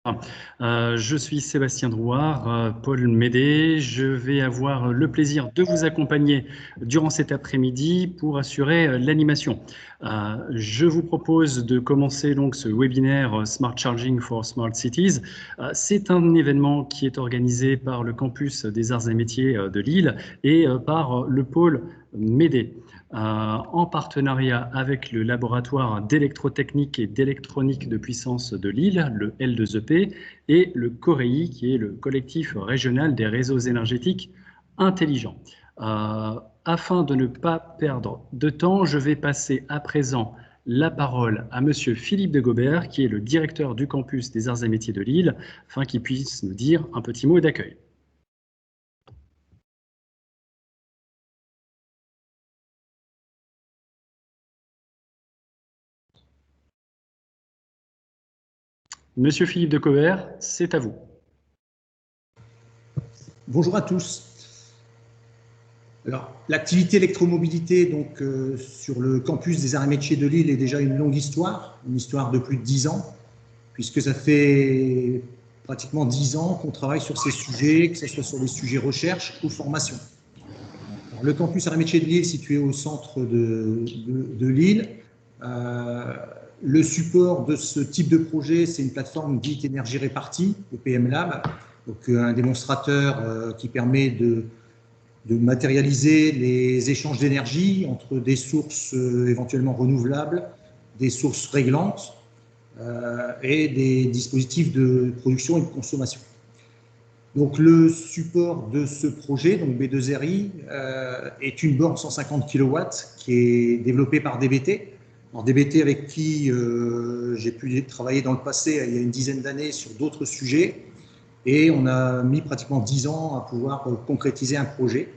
Je suis Sébastien Drouard, Paul Médé. Je vais avoir le plaisir de vous accompagner durant cet après-midi pour assurer l'animation. Je vous propose de commencer donc ce webinaire Smart Charging for Smart Cities. C'est un événement qui est organisé par le campus des Arts et Métiers de Lille et par le pôle Médé. En partenariat avec le laboratoire d'électrotechnique et d'électronique de puissance de Lille, le L2EP, et le COREI, qui est le collectif régional des réseaux énergétiques intelligents. Afin de ne pas perdre de temps, je vais passer à présent la parole à Monsieur Philippe de Gobert, qui est le directeur du campus des Arts et Métiers de Lille, afin qu'il puisse nous dire un petit mot d'accueil. Monsieur Philippe de Gobert, c'est à vous. Bonjour à tous. Alors, l'activité électromobilité donc, sur le campus des Arts et Métiers de Lille est déjà une longue histoire, une histoire de plus de 10 ans, puisque ça fait pratiquement 10 ans qu'on travaille sur ces sujets, que ce soit sur des sujets recherche ou formation. Alors, le campus Arts et Métiers de Lille, situé au centre de Lille, le support de ce type de projet, c'est une plateforme dite énergie répartie, le PM Lab, donc un démonstrateur qui permet de matérialiser les échanges d'énergie entre des sources éventuellement renouvelables, des sources réglantes et des dispositifs de production et de consommation. Donc le support de ce projet, donc B2RI, est une borne 150 kW qui est développée par DBT. Alors DBT avec qui j'ai pu travailler dans le passé, il y a une dizaine d'années, sur d'autres sujets. Et on a mis pratiquement 10 ans à pouvoir concrétiser un projet.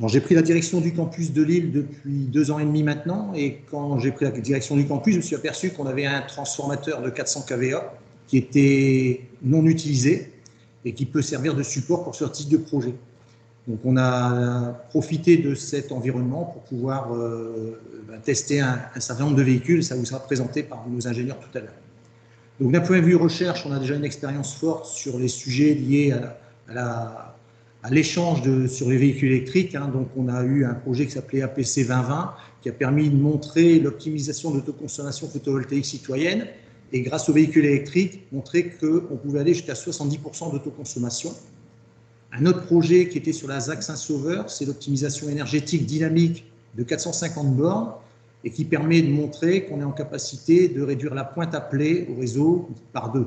J'ai pris la direction du campus de Lille depuis 2 ans et demi maintenant, et quand j'ai pris la direction du campus, je me suis aperçu qu'on avait un transformateur de 400 kVA qui était non utilisé et qui peut servir de support pour ce type de projet. Donc on a profité de cet environnement pour pouvoir tester un certain nombre de véhicules, ça vous sera présenté par nos ingénieurs tout à l'heure. Donc d'un point de vue recherche, on a déjà une expérience forte sur les sujets liés à l'échange sur les véhicules électriques. Donc on a eu un projet qui s'appelait APC 2020 qui a permis de montrer l'optimisation de l'autoconsommation photovoltaïque citoyenne et grâce aux véhicules électriques, montrer qu'on pouvait aller jusqu'à 70% d'autoconsommation. Un autre projet qui était sur la ZAC Saint-Sauveur, c'est l'optimisation énergétique dynamique de 450 bornes et qui permet de montrer qu'on est en capacité de réduire la pointe appelée au réseau par 2.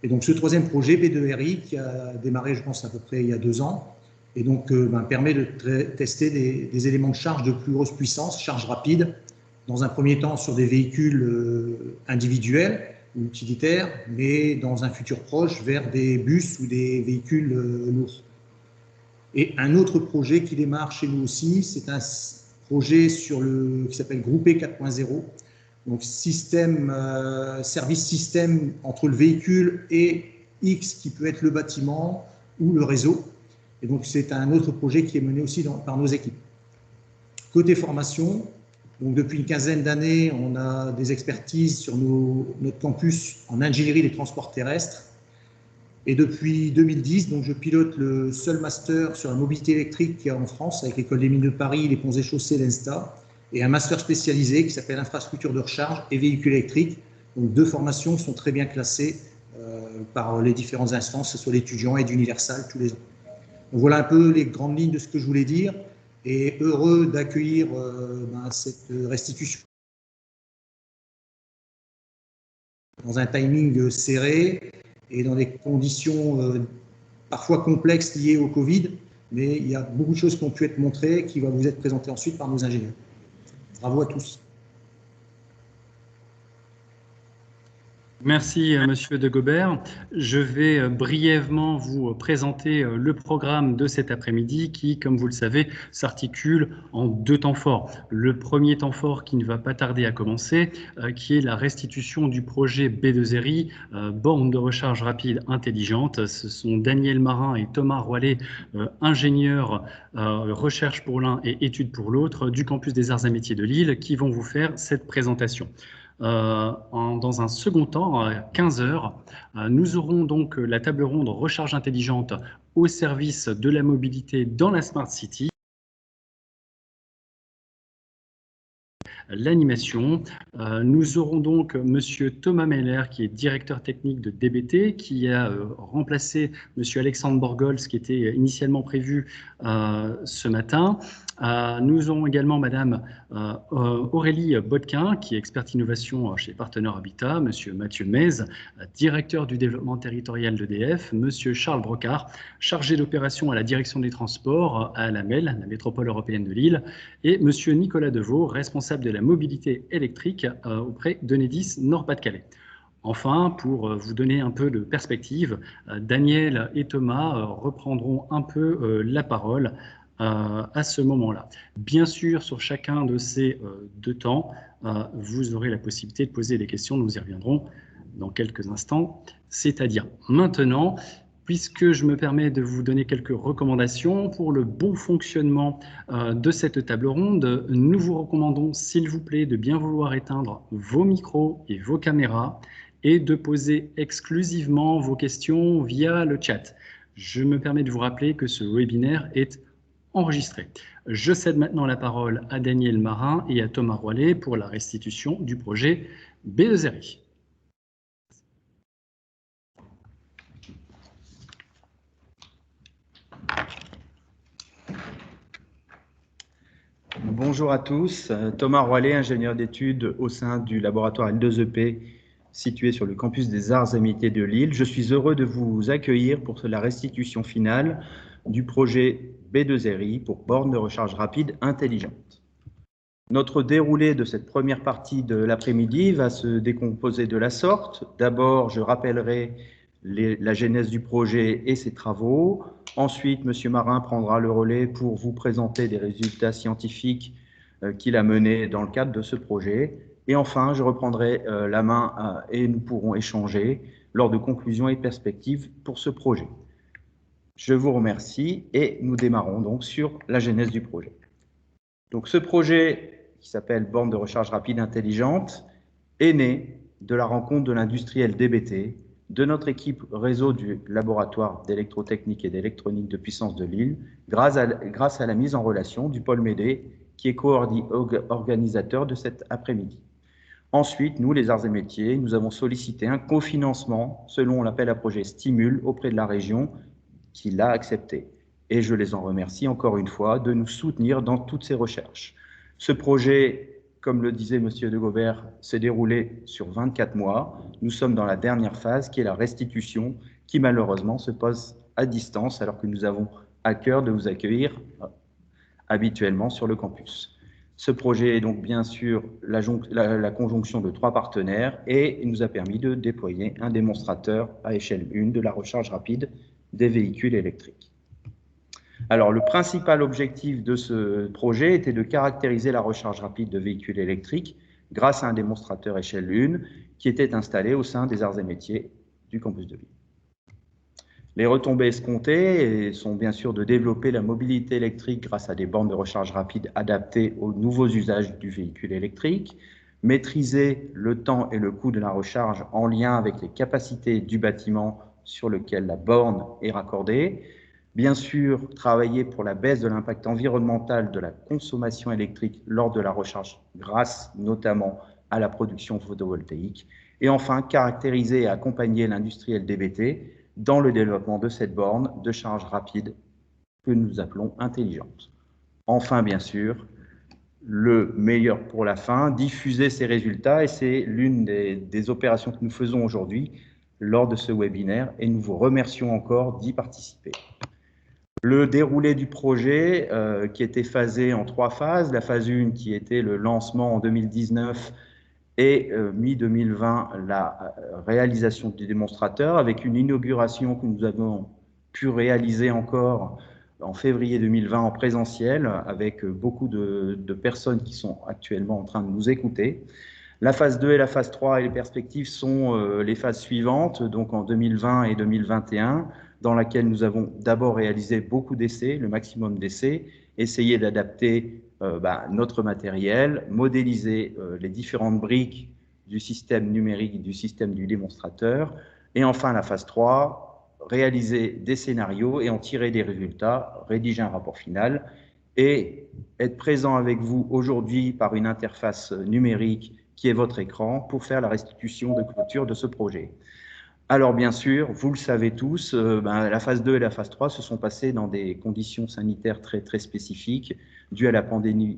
Et donc ce troisième projet, B2RI, qui a démarré, je pense, à peu près il y a 2 ans, et donc permet de tester des éléments de charge de plus grosse puissance, charge rapide, dans un premier temps sur des véhicules individuels ou utilitaires, mais dans un futur proche vers des bus ou des véhicules lourds. Et un autre projet qui démarre chez nous aussi, c'est un projet qui s'appelle Groupé 4.0, donc service système entre le véhicule et X qui peut être le bâtiment ou le réseau. Et donc c'est un autre projet qui est mené aussi par nos équipes. Côté formation, donc depuis une quinzaine d'années, on a des expertises sur notre campus en ingénierie des transports terrestres. Et depuis 2010, donc je pilote le seul master sur la mobilité électrique qu'il y a en France avec l'École des Mines de Paris, les Ponts et Chaussées, l'ENSTA, et un master spécialisé qui s'appelle infrastructure de recharge et véhicules électriques. Donc 2 formations qui sont très bien classées par les différentes instances, que ce soit l'étudiant et d'Universal tous les ans. Donc voilà un peu les grandes lignes de ce que je voulais dire, et heureux d'accueillir cette restitution dans un timing serré et dans des conditions parfois complexes liées au Covid, mais il y a beaucoup de choses qui ont pu être montrées, qui vont vous être présentées ensuite par nos ingénieurs. Bravo à tous. Merci, Monsieur de Gobert. Je vais brièvement vous présenter le programme de cet après-midi qui, comme vous le savez, s'articule en 2 temps forts. Le premier temps fort qui ne va pas tarder à commencer, qui est la restitution du projet B2RI, borne de recharge rapide intelligente. Ce sont Daniel Marin et Thomas Roilet, ingénieurs recherche pour l'un et études pour l'autre du campus des Arts et Métiers de Lille, qui vont vous faire cette présentation. Dans un second temps, à 15 heures, nous aurons donc la table ronde recharge intelligente au service de la mobilité dans la Smart City. L'animation. Nous aurons donc Monsieur Thomas Meller, qui est directeur technique de DBT, qui a remplacé Monsieur Alexandre Borgols, qui était initialement prévu ce matin. Nous aurons également Madame Aurélie Bodquin, qui est experte innovation chez Partenaire Habitat, Monsieur Mathieu Mez, directeur du développement territorial d'EDF, Monsieur Charles Brocard, chargé d'opération à la direction des transports à la MEL, la métropole européenne de Lille, et Monsieur Nicolas Deveau, responsable de la mobilité électrique auprès d'Enedis Nord-Pas-de-Calais. Enfin, pour vous donner un peu de perspective, Daniel et Thomas reprendront un peu la parole à ce moment-là. Bien sûr, sur chacun de ces deux temps, vous aurez la possibilité de poser des questions. Nous y reviendrons dans quelques instants. C'est-à-dire maintenant, puisque je me permets de vous donner quelques recommandations pour le bon fonctionnement de cette table ronde, nous vous recommandons, s'il vous plaît, de bien vouloir éteindre vos micros et vos caméras et de poser exclusivement vos questions via le chat. Je me permets de vous rappeler que ce webinaire est enregistré. Je cède maintenant la parole à Daniel Marin et à Thomas Roilet pour la restitution du projet B2RI. Bonjour à tous, Thomas Roilet, ingénieur d'études au sein du laboratoire L2EP situé sur le campus des Arts et Métiers de Lille. Je suis heureux de vous accueillir pour la restitution finale du projet B2RI pour borne de recharge rapide intelligente. Notre déroulé de cette première partie de l'après-midi va se décomposer de la sorte. D'abord, je rappellerai la genèse du projet et ses travaux. Ensuite, M. Marin prendra le relais pour vous présenter des résultats scientifiques qu'il a menés dans le cadre de ce projet. Et enfin, je reprendrai la main et nous pourrons échanger lors de conclusions et perspectives pour ce projet. Je vous remercie et nous démarrons donc sur la genèse du projet. Donc ce projet, qui s'appelle borne de recharge rapide intelligente, est né de la rencontre de l'industriel DBT, de notre équipe réseau du laboratoire d'électrotechnique et d'électronique de puissance de Lille, grâce à la mise en relation du pôle Médée, qui est co-organisateur de cet après-midi. Ensuite, nous, les arts et métiers, nous avons sollicité un cofinancement selon l'appel à projet Stimule auprès de la région qui l'a accepté. Et je les en remercie encore une fois de nous soutenir dans toutes ces recherches. Ce projet, comme le disait M. de Gobert, s'est déroulé sur 24 mois. Nous sommes dans la dernière phase qui est la restitution qui malheureusement se pose à distance alors que nous avons à cœur de vous accueillir habituellement sur le campus. Ce projet est donc bien sûr la conjonction de 3 partenaires et il nous a permis de déployer un démonstrateur à échelle 1 de la recharge rapide des véhicules électriques. Alors, le principal objectif de ce projet était de caractériser la recharge rapide de véhicules électriques grâce à un démonstrateur échelle 1 qui était installé au sein des arts et métiers du campus de Lille. Les retombées escomptées sont bien sûr de développer la mobilité électrique grâce à des bornes de recharge rapide adaptées aux nouveaux usages du véhicule électrique, maîtriser le temps et le coût de la recharge en lien avec les capacités du bâtiment sur lequel la borne est raccordée, bien sûr travailler pour la baisse de l'impact environnemental de la consommation électrique lors de la recharge grâce notamment à la production photovoltaïque, et enfin caractériser et accompagner l'industriel DBT dans le développement de cette borne de charge rapide que nous appelons intelligente. Enfin, bien sûr, le meilleur pour la fin, diffuser ces résultats, et c'est l'une des opérations que nous faisons aujourd'hui lors de ce webinaire, et nous vous remercions encore d'y participer. Le déroulé du projet qui était phasé en 3 phases, la phase 1 qui était le lancement en 2019 et mi-2020 la réalisation du démonstrateur avec une inauguration que nous avons pu réaliser encore en février 2020 en présentiel avec beaucoup de personnes qui sont actuellement en train de nous écouter. La phase 2 et la phase 3 et les perspectives sont les phases suivantes, donc en 2020 et 2021, dans laquelle nous avons d'abord réalisé beaucoup d'essais, le maximum d'essais, essayé d'adapter notre matériel, modéliser les différentes briques du système numérique, du système du démonstrateur. Et enfin, la phase 3, réaliser des scénarios et en tirer des résultats, rédiger un rapport final et être présent avec vous aujourd'hui par une interface numérique qui est votre écran pour faire la restitution de clôture de ce projet. Alors bien sûr, vous le savez tous, la phase 2 et la phase 3 se sont passées dans des conditions sanitaires très spécifiques dues à la pandémie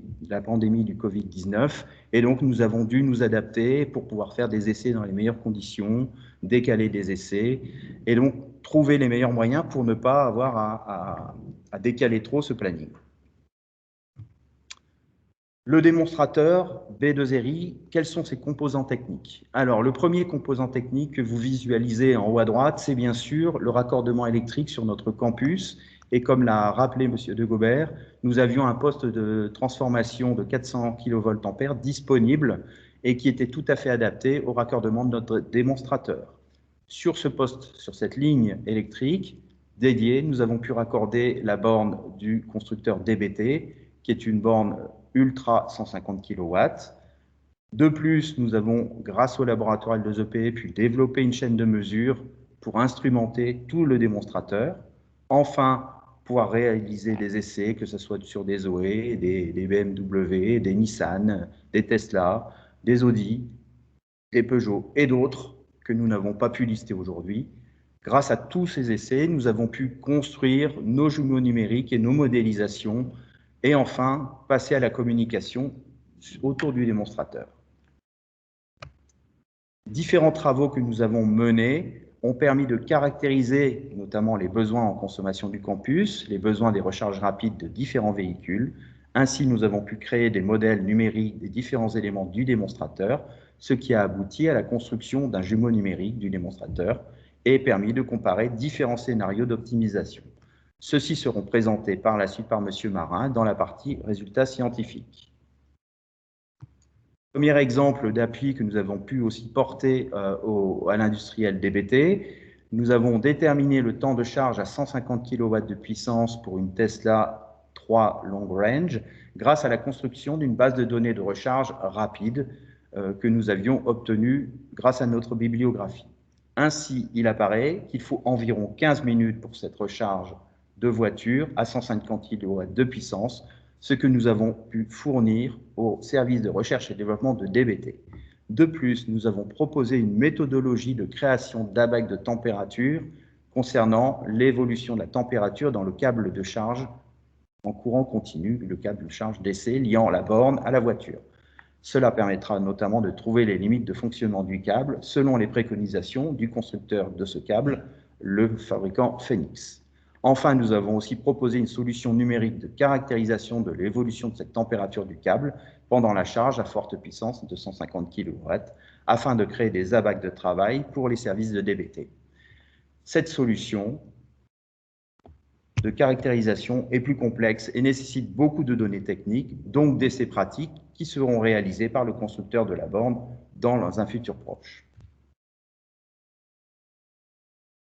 du Covid-19 et donc nous avons dû nous adapter pour pouvoir faire des essais dans les meilleures conditions, décaler des essais et donc trouver les meilleurs moyens pour ne pas avoir à décaler trop ce planning. Le démonstrateur B2RI, quels sont ses composants techniques? Alors, le premier composant technique que vous visualisez en haut à droite, c'est bien sûr le raccordement électrique sur notre campus. Et comme l'a rappelé M. de Gobert, nous avions un poste de transformation de 400 kVA disponible et qui était tout à fait adapté au raccordement de notre démonstrateur. Sur ce poste, sur cette ligne électrique dédiée, nous avons pu raccorder la borne du constructeur DBT, qui est une borne Ultra 150 kW. De plus, nous avons, grâce au laboratoire L2EP, pu développer une chaîne de mesure pour instrumenter tout le démonstrateur. Enfin, pouvoir réaliser des essais, que ce soit sur des Zoé, des BMW, des Nissan, des Tesla, des Audi, des Peugeot et d'autres que nous n'avons pas pu lister aujourd'hui. Grâce à tous ces essais, nous avons pu construire nos jumeaux numériques et nos modélisations et enfin passer à la communication autour du démonstrateur. Différents travaux que nous avons menés ont permis de caractériser notamment les besoins en consommation du campus, les besoins des recharges rapides de différents véhicules. Ainsi, nous avons pu créer des modèles numériques des différents éléments du démonstrateur, ce qui a abouti à la construction d'un jumeau numérique du démonstrateur et permis de comparer différents scénarios d'optimisation. Ceux-ci seront présentés par la suite par M. Marin dans la partie résultats scientifiques. Premier exemple d'appli que nous avons pu aussi porter à l'industriel DBT, nous avons déterminé le temps de charge à 150 kW de puissance pour une Tesla 3 Long Range grâce à la construction d'une base de données de recharge rapide que nous avions obtenue grâce à notre bibliographie. Ainsi, il apparaît qu'il faut environ 15 minutes pour cette recharge de voiture à 150 kW de puissance, ce que nous avons pu fournir au service de recherche et développement de DBT. De plus, nous avons proposé une méthodologie de création d'abacs de température concernant l'évolution de la température dans le câble de charge en courant continu, le câble de charge DC liant la borne à la voiture. Cela permettra notamment de trouver les limites de fonctionnement du câble selon les préconisations du constructeur de ce câble, le fabricant Phoenix. Enfin, nous avons aussi proposé une solution numérique de caractérisation de l'évolution de cette température du câble pendant la charge à forte puissance de 150 kW afin de créer des abacs de travail pour les services de DBT. Cette solution de caractérisation est plus complexe et nécessite beaucoup de données techniques, donc d'essais pratiques qui seront réalisés par le constructeur de la borne dans un futur proche.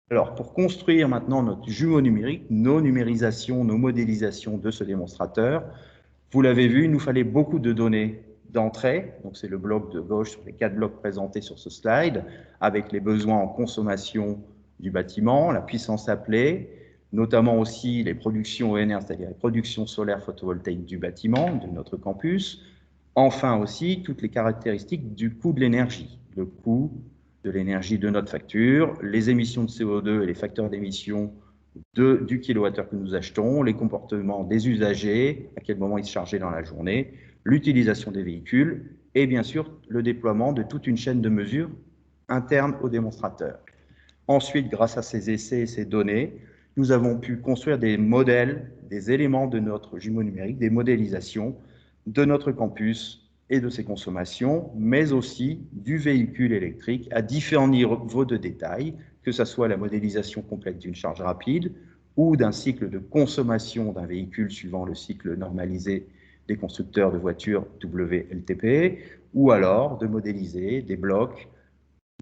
Alors, pour construire maintenant notre jumeau numérique, nos numérisations, nos modélisations de ce démonstrateur, vous l'avez vu, il nous fallait beaucoup de données d'entrée. Donc, c'est le bloc de gauche sur les 4 blocs présentés sur ce slide, avec les besoins en consommation du bâtiment, la puissance appelée, notamment aussi les productions ENR, c'est-à-dire les productions solaires photovoltaïques du bâtiment, de notre campus. Enfin aussi, toutes les caractéristiques du coût de l'énergie, le coût de l'énergie de notre facture, les émissions de CO2 et les facteurs d'émission du kilowattheure que nous achetons, les comportements des usagers, à quel moment ils se chargeaient dans la journée, l'utilisation des véhicules et bien sûr le déploiement de toute une chaîne de mesures interne au démonstrateur. Ensuite, grâce à ces essais et ces données, nous avons pu construire des modèles, des éléments de notre jumeau numérique, des modélisations de notre campus et de ses consommations, mais aussi du véhicule électrique à différents niveaux de détail, que ce soit la modélisation complète d'une charge rapide ou d'un cycle de consommation d'un véhicule suivant le cycle normalisé des constructeurs de voitures WLTP, ou alors de modéliser des blocs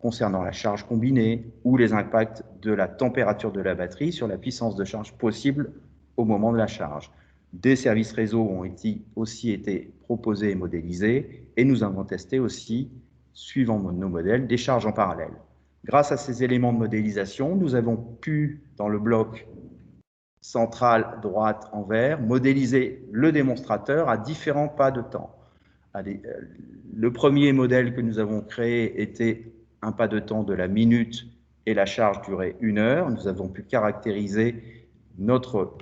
concernant la charge combinée ou les impacts de la température de la batterie sur la puissance de charge possible au moment de la charge. Des services réseau ont aussi été proposés et modélisés, et nous avons testé aussi suivant nos modèles, des charges en parallèle. Grâce à ces éléments de modélisation, nous avons pu, dans le bloc central droite en vert, modéliser le démonstrateur à différents pas de temps. Le premier modèle que nous avons créé était un pas de temps de la minute et la charge durait 1 heure. Nous avons pu caractériser notre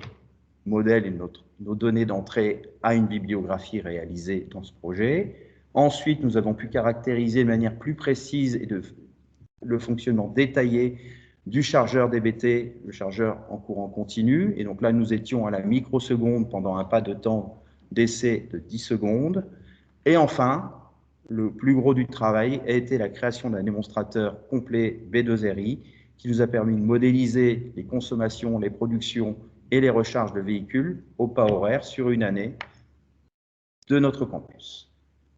modèle et nos données d'entrée à une bibliographie réalisée dans ce projet. Ensuite, nous avons pu caractériser de manière plus précise et le fonctionnement détaillé du chargeur DBT, le chargeur en courant continu. Et donc là, nous étions à la microseconde pendant un pas de temps d'essai de 10 secondes. Et enfin, le plus gros du travail a été la création d'un démonstrateur complet B2RI qui nous a permis de modéliser les consommations, les productions et les recharges de véhicules au pas horaire sur une année de notre campus.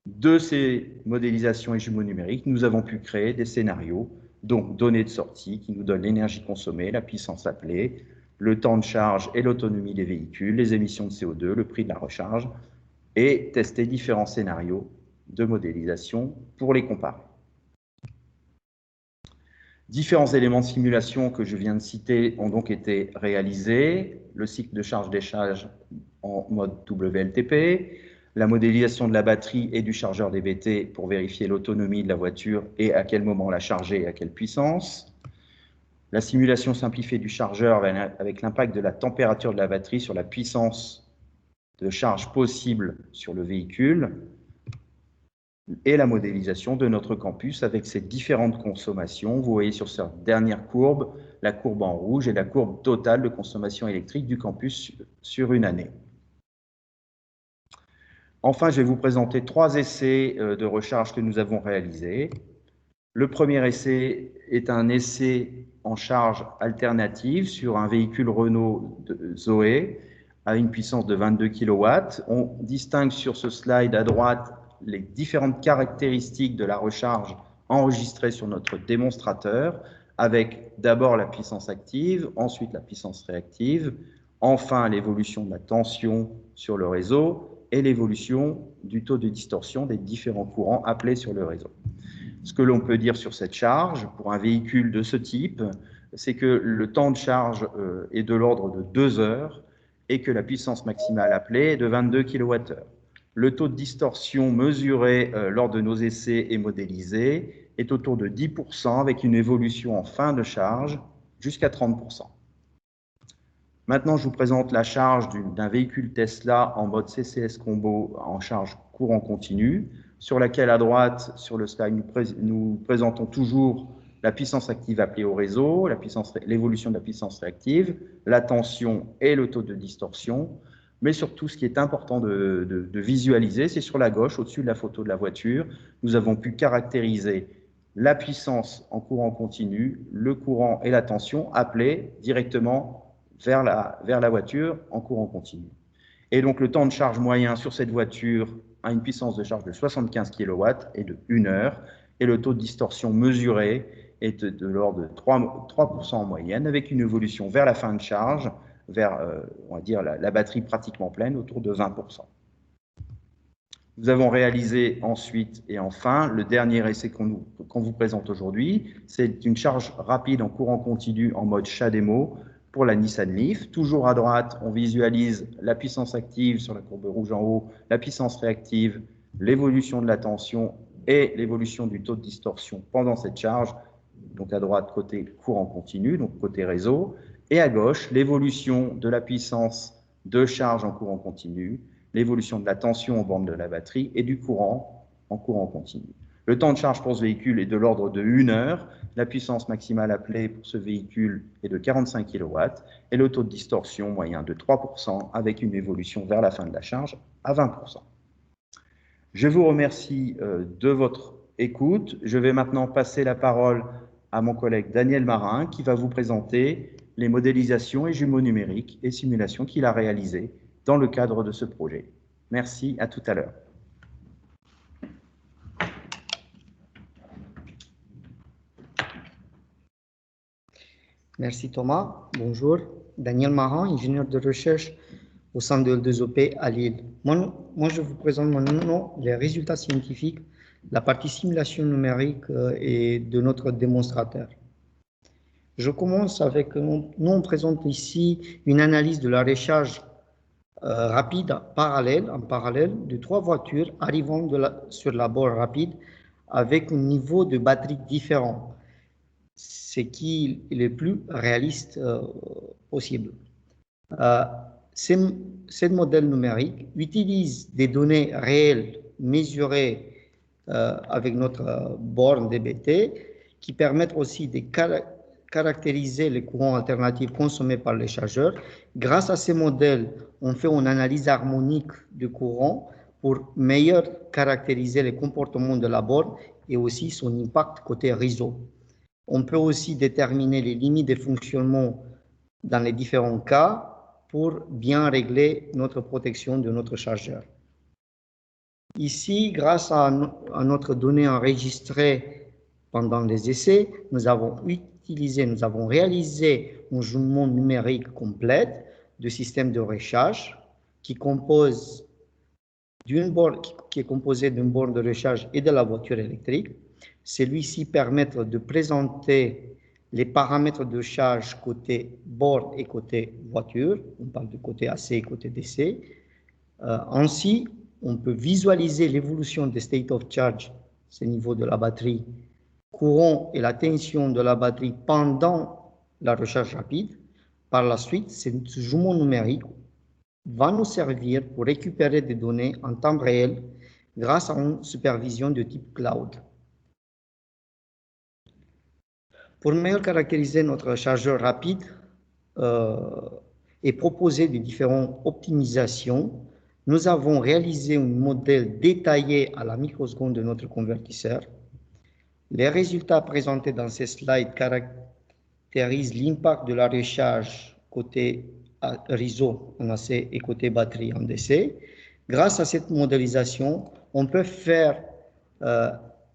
De ces modélisations et jumeaux numériques, nous avons pu créer des scénarios, donc données de sortie qui nous donnent l'énergie consommée, la puissance appelée, le temps de charge et l'autonomie des véhicules, les émissions de CO2, le prix de la recharge, et tester différents scénarios de modélisation pour les comparer. Différents éléments de simulation que je viens de citer ont donc été réalisés. Le cycle de charge-décharge en mode WLTP, la modélisation de la batterie et du chargeur DBT pour vérifier l'autonomie de la voiture et à quel moment la charger et à quelle puissance. La simulation simplifiée du chargeur avec l'impact de la température de la batterie sur la puissance de charge possible sur le véhicule. Et la modélisation de notre campus avec ses différentes consommations. Vous voyez sur cette dernière courbe, la courbe en rouge et la courbe totale de consommation électrique du campus sur une année. Enfin, je vais vous présenter 3 essais de recharge que nous avons réalisés. Le premier essai est un essai en charge alternative sur un véhicule Renault Zoé à une puissance de 22 kW. On distingue sur ce slide à droite les différentes caractéristiques de la recharge enregistrées sur notre démonstrateur, avec d'abord la puissance active, ensuite la puissance réactive, enfin l'évolution de la tension sur le réseau et l'évolution du taux de distorsion des différents courants appelés sur le réseau. Ce que l'on peut dire sur cette charge, pour un véhicule de ce type, c'est que le temps de charge est de l'ordre de 2 heures et que la puissance maximale appelée est de 22 kWh. Le taux de distorsion mesuré lors de nos essais et modélisé est autour de 10% avec une évolution en fin de charge jusqu'à 30%. Maintenant, je vous présente la charge d'un véhicule Tesla en mode CCS Combo en charge courant continu, sur laquelle à droite, sur le slide, nous présentons toujours la puissance active appelée au réseau, l'évolution de la puissance réactive, la tension et le taux de distorsion. Mais surtout, ce qui est important de visualiser, c'est sur la gauche, au-dessus de la photo de la voiture, nous avons pu caractériser la puissance en courant continu, le courant et la tension appelés directement vers la voiture en courant continu. Et donc, le temps de charge moyen sur cette voiture a une puissance de charge de 75 kW et de 1 heure, et le taux de distorsion mesuré est de l'ordre de 3% en moyenne, avec une évolution vers la fin de charge, vers, on va dire, la batterie pratiquement pleine, autour de 20%. Nous avons réalisé ensuite et enfin le dernier essai qu'on vous présente aujourd'hui. C'est une charge rapide en courant continu en mode chat démo pour la Nissan Leaf. Toujours à droite, on visualise la puissance active sur la courbe rouge en haut, la puissance réactive, l'évolution de la tension et l'évolution du taux de distorsion pendant cette charge. Donc à droite, côté courant continu, donc côté réseau. Et à gauche, l'évolution de la puissance de charge en courant continu, l'évolution de la tension aux bornes de la batterie et du courant en courant continu. Le temps de charge pour ce véhicule est de l'ordre de 1 heure. La puissance maximale appelée pour ce véhicule est de 45 kW et le taux de distorsion moyen de 3% avec une évolution vers la fin de la charge à 20%. Je vous remercie de votre écoute. Je vais maintenant passer la parole à mon collègue Daniel Marin qui va vous présenter les modélisations et jumeaux numériques et simulations qu'il a réalisées dans le cadre de ce projet. Merci, à tout à l'heure. Merci Thomas. Bonjour. Daniel Marin, ingénieur de recherche au sein de L2OP à Lille. Moi, je vous présente maintenant les résultats scientifiques la partie simulation numérique et de notre démonstrateur. Je commence avec, nous on présente ici une analyse de la recharge rapide en parallèle de 3 voitures arrivant sur la borne rapide avec un niveau de batterie différent, ce qui est le plus réaliste possible. Ce modèle numérique utilise des données réelles mesurées avec notre borne DBT qui permettent aussi de caractériser les courants alternatifs consommés par les chargeurs. Grâce à ces modèles, on fait une analyse harmonique du courant pour mieux caractériser les comportements de la borne et aussi son impact côté réseau. On peut aussi déterminer les limites de fonctionnement dans les différents cas pour bien régler notre protection de notre chargeur. Ici, grâce à notre donnée enregistrée pendant les essais, nous avons réalisé un jugement numérique complet du système de recharge qui est composé d'une borne de recharge et de la voiture électrique. Celui-ci permet de présenter les paramètres de charge côté borne et côté voiture. On parle de côté AC et côté DC. Ainsi, on peut visualiser l'évolution des state of charge, ce niveau de la batterie, courant et la tension de la batterie pendant la recharge rapide. Par la suite, ce jugement numérique va nous servir pour récupérer des données en temps réel grâce à une supervision de type cloud. Pour mieux caractériser notre chargeur rapide et proposer de différentes optimisations, nous avons réalisé un modèle détaillé à la microseconde de notre convertisseur. Les résultats présentés dans ces slides caractérisent l'impact de la recharge côté réseau en AC et côté batterie en DC. Grâce à cette modélisation, on peut faire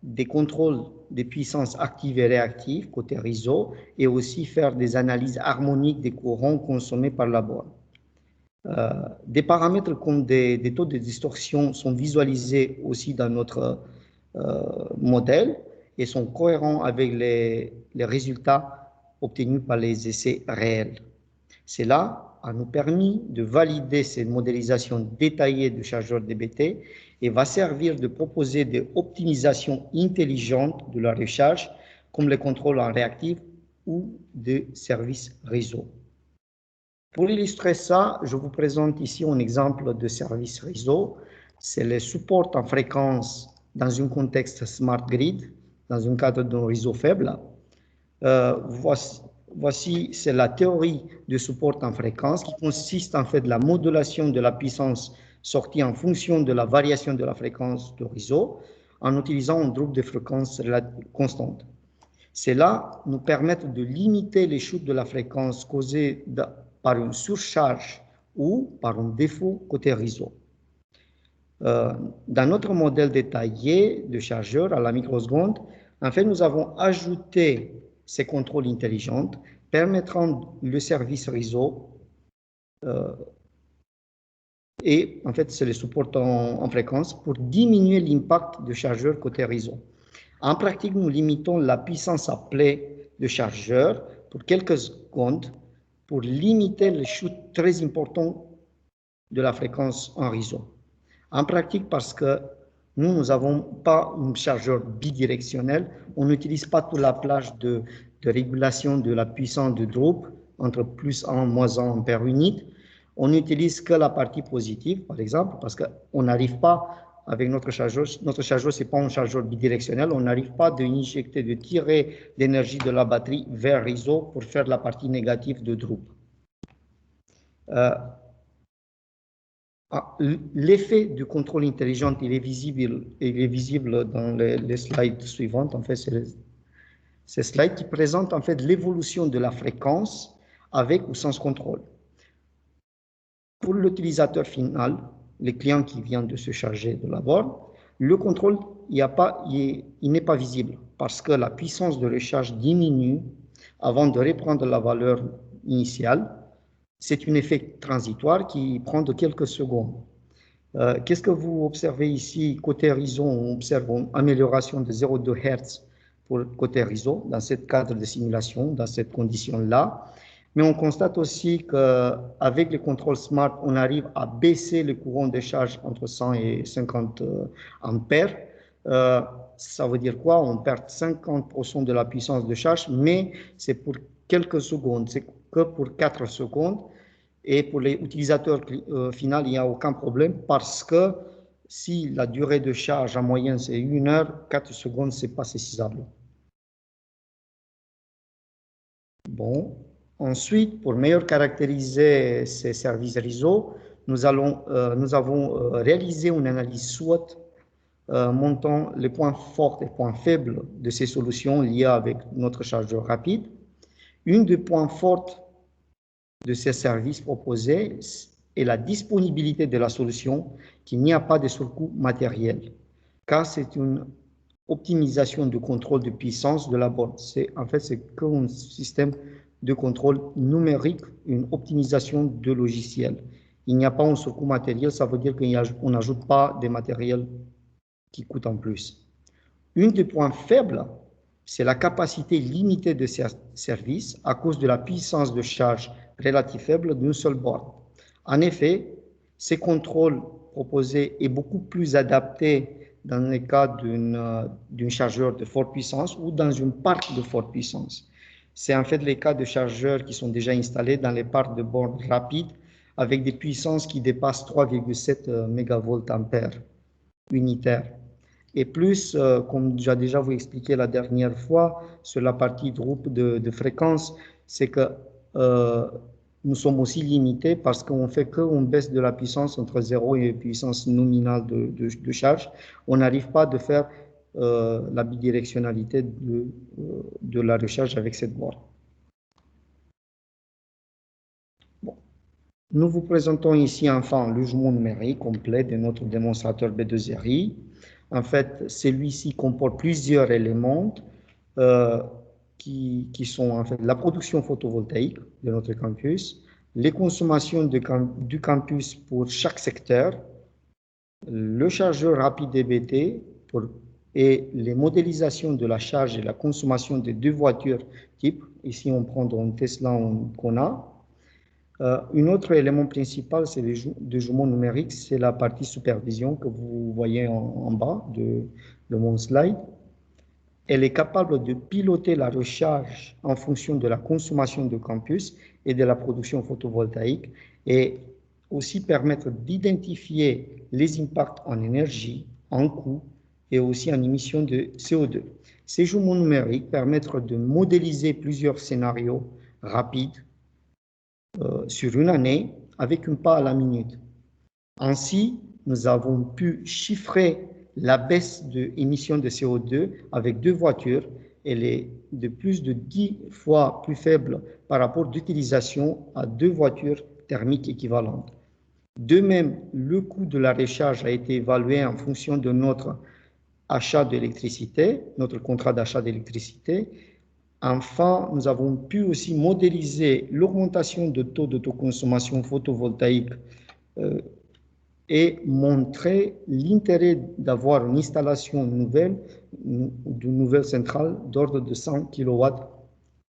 des contrôles des puissances actives et réactives côté réseau et aussi faire des analyses harmoniques des courants consommés par la borne. Des paramètres comme des taux de distorsion sont visualisés aussi dans notre modèle et sont cohérents avec les résultats obtenus par les essais réels. Cela a nous permis de valider ces modélisations détaillées de chargeurs DBT et va servir de proposer des optimisations intelligentes de la recharge comme les contrôles en réactif ou des services réseau. Pour illustrer ça, je vous présente ici un exemple de service réseau. C'est le support en fréquence dans un contexte smart grid, dans un cadre d'un réseau faible. Voici, c'est la théorie de support en fréquence qui consiste en fait de la modulation de la puissance sortie en fonction de la variation de la fréquence du réseau en utilisant un groupe de fréquences constante. Cela nous permet de limiter les chutes de la fréquence causées par une surcharge ou par un défaut côté réseau. Dans notre modèle détaillé de chargeur à la microseconde, en fait, nous avons ajouté ces contrôles intelligents permettant le service réseau et en fait, c'est le support en fréquence pour diminuer l'impact du chargeur côté réseau. En pratique, nous limitons la puissance appelée de chargeur pour quelques secondes pour limiter les chutes très importantes de la fréquence en réseau. En pratique, parce que nous n'avons pas un chargeur bidirectionnel, on n'utilise pas toute la plage de régulation de la puissance du groupe entre plus 1 moins 1 ampère unité. On n'utilise que la partie positive, par exemple, parce qu'on n'arrive pas avec notre chargeur ce n'est pas un chargeur bidirectionnel, on n'arrive pas de tirer l'énergie de la batterie vers le réseau pour faire la partie négative du groupe. L'effet du contrôle intelligent, il est visible dans les slides suivantes. En fait, c'est ces slides qui présentent en fait l'évolution de la fréquence avec ou sans contrôle. Pour l'utilisateur final, les clients qui viennent de se charger de la borne, le contrôle il n'est pas visible parce que la puissance de recharge diminue avant de reprendre la valeur initiale. C'est un effet transitoire qui prend de quelques secondes. Qu'est-ce que vous observez ici? Côté réseau, on observe une amélioration de 0,2 Hz pour côté réseau dans ce cadre de simulation, dans cette condition-là. Mais on constate aussi qu'avec les contrôles smart, on arrive à baisser le courant de charge entre 100 et 50 ampères. Ça veut dire quoi? On perd 50% de la puissance de charge, mais c'est pour quelques secondes, c'est que pour 4 secondes. Et pour les utilisateurs finaux, il n'y a aucun problème parce que si la durée de charge en moyenne c'est 1 heure, 4 secondes, ce n'est pas saisissable. Bon. Ensuite, pour mieux caractériser ces services réseau, nous avons réalisé une analyse SWOT montant les points forts et points faibles de ces solutions liées avec notre chargeur rapide. Une des points forts de ces services proposés est la disponibilité de la solution, qu'il n'y a pas de surcoût matériel, car c'est une optimisation du contrôle de puissance de la borne. En fait, c'est qu'un système de contrôle numérique, une optimisation de logiciel. Il n'y a pas un surcoût matériel, ça veut dire qu'on n'ajoute pas des matériels qui coûtent en plus. Un des points faibles, c'est la capacité limitée de ces services à cause de la puissance de charge relative faible d'une seule borne. En effet, ces contrôles proposés est beaucoup plus adapté dans le cas d'un chargeur de forte puissance ou dans une parc de forte puissance. C'est en fait les cas de chargeurs qui sont déjà installés dans les parcs de bornes rapides avec des puissances qui dépassent 3,7 MVA unitaires. Et plus, comme j'ai déjà vous expliqué la dernière fois, sur la partie groupe de fréquence, c'est que nous sommes aussi limités parce qu'on fait qu'une baisse de la puissance entre 0 et puissance nominale de charge. On n'arrive pas à faire la bidirectionnalité de la recharge avec cette borne. Bon. Nous vous présentons ici enfin le jugement numérique complet de notre démonstrateur B2RI. En fait, celui-ci comporte plusieurs éléments qui sont en fait la production photovoltaïque de notre campus, les consommations du campus pour chaque secteur, le chargeur rapide DBT et les modélisations de la charge et la consommation de 2 voitures type. Ici, on prend un Tesla ou un Kona. Un autre élément principal, c'est le jugement numérique, c'est la partie supervision que vous voyez en bas de mon slide. Elle est capable de piloter la recharge en fonction de la consommation de campus et de la production photovoltaïque et aussi permettre d'identifier les impacts en énergie, en coût et aussi en émissions de CO2. Ces jugements numériques permettent de modéliser plusieurs scénarios rapides sur une année avec un pas à la minute. Ainsi, nous avons pu chiffrer la baisse de émissions de CO2 avec 2 voitures. Elle est de plus de 10 fois plus faible par rapport d'utilisation à 2 voitures thermiques équivalentes. De même, le coût de la recharge a été évalué en fonction de notre achat d'électricité, notre contrat d'achat d'électricité. Enfin, nous avons pu aussi modéliser l'augmentation de taux d'autoconsommation photovoltaïque et montrer l'intérêt d'avoir une installation nouvelle, d'une nouvelle centrale d'ordre de 100 kW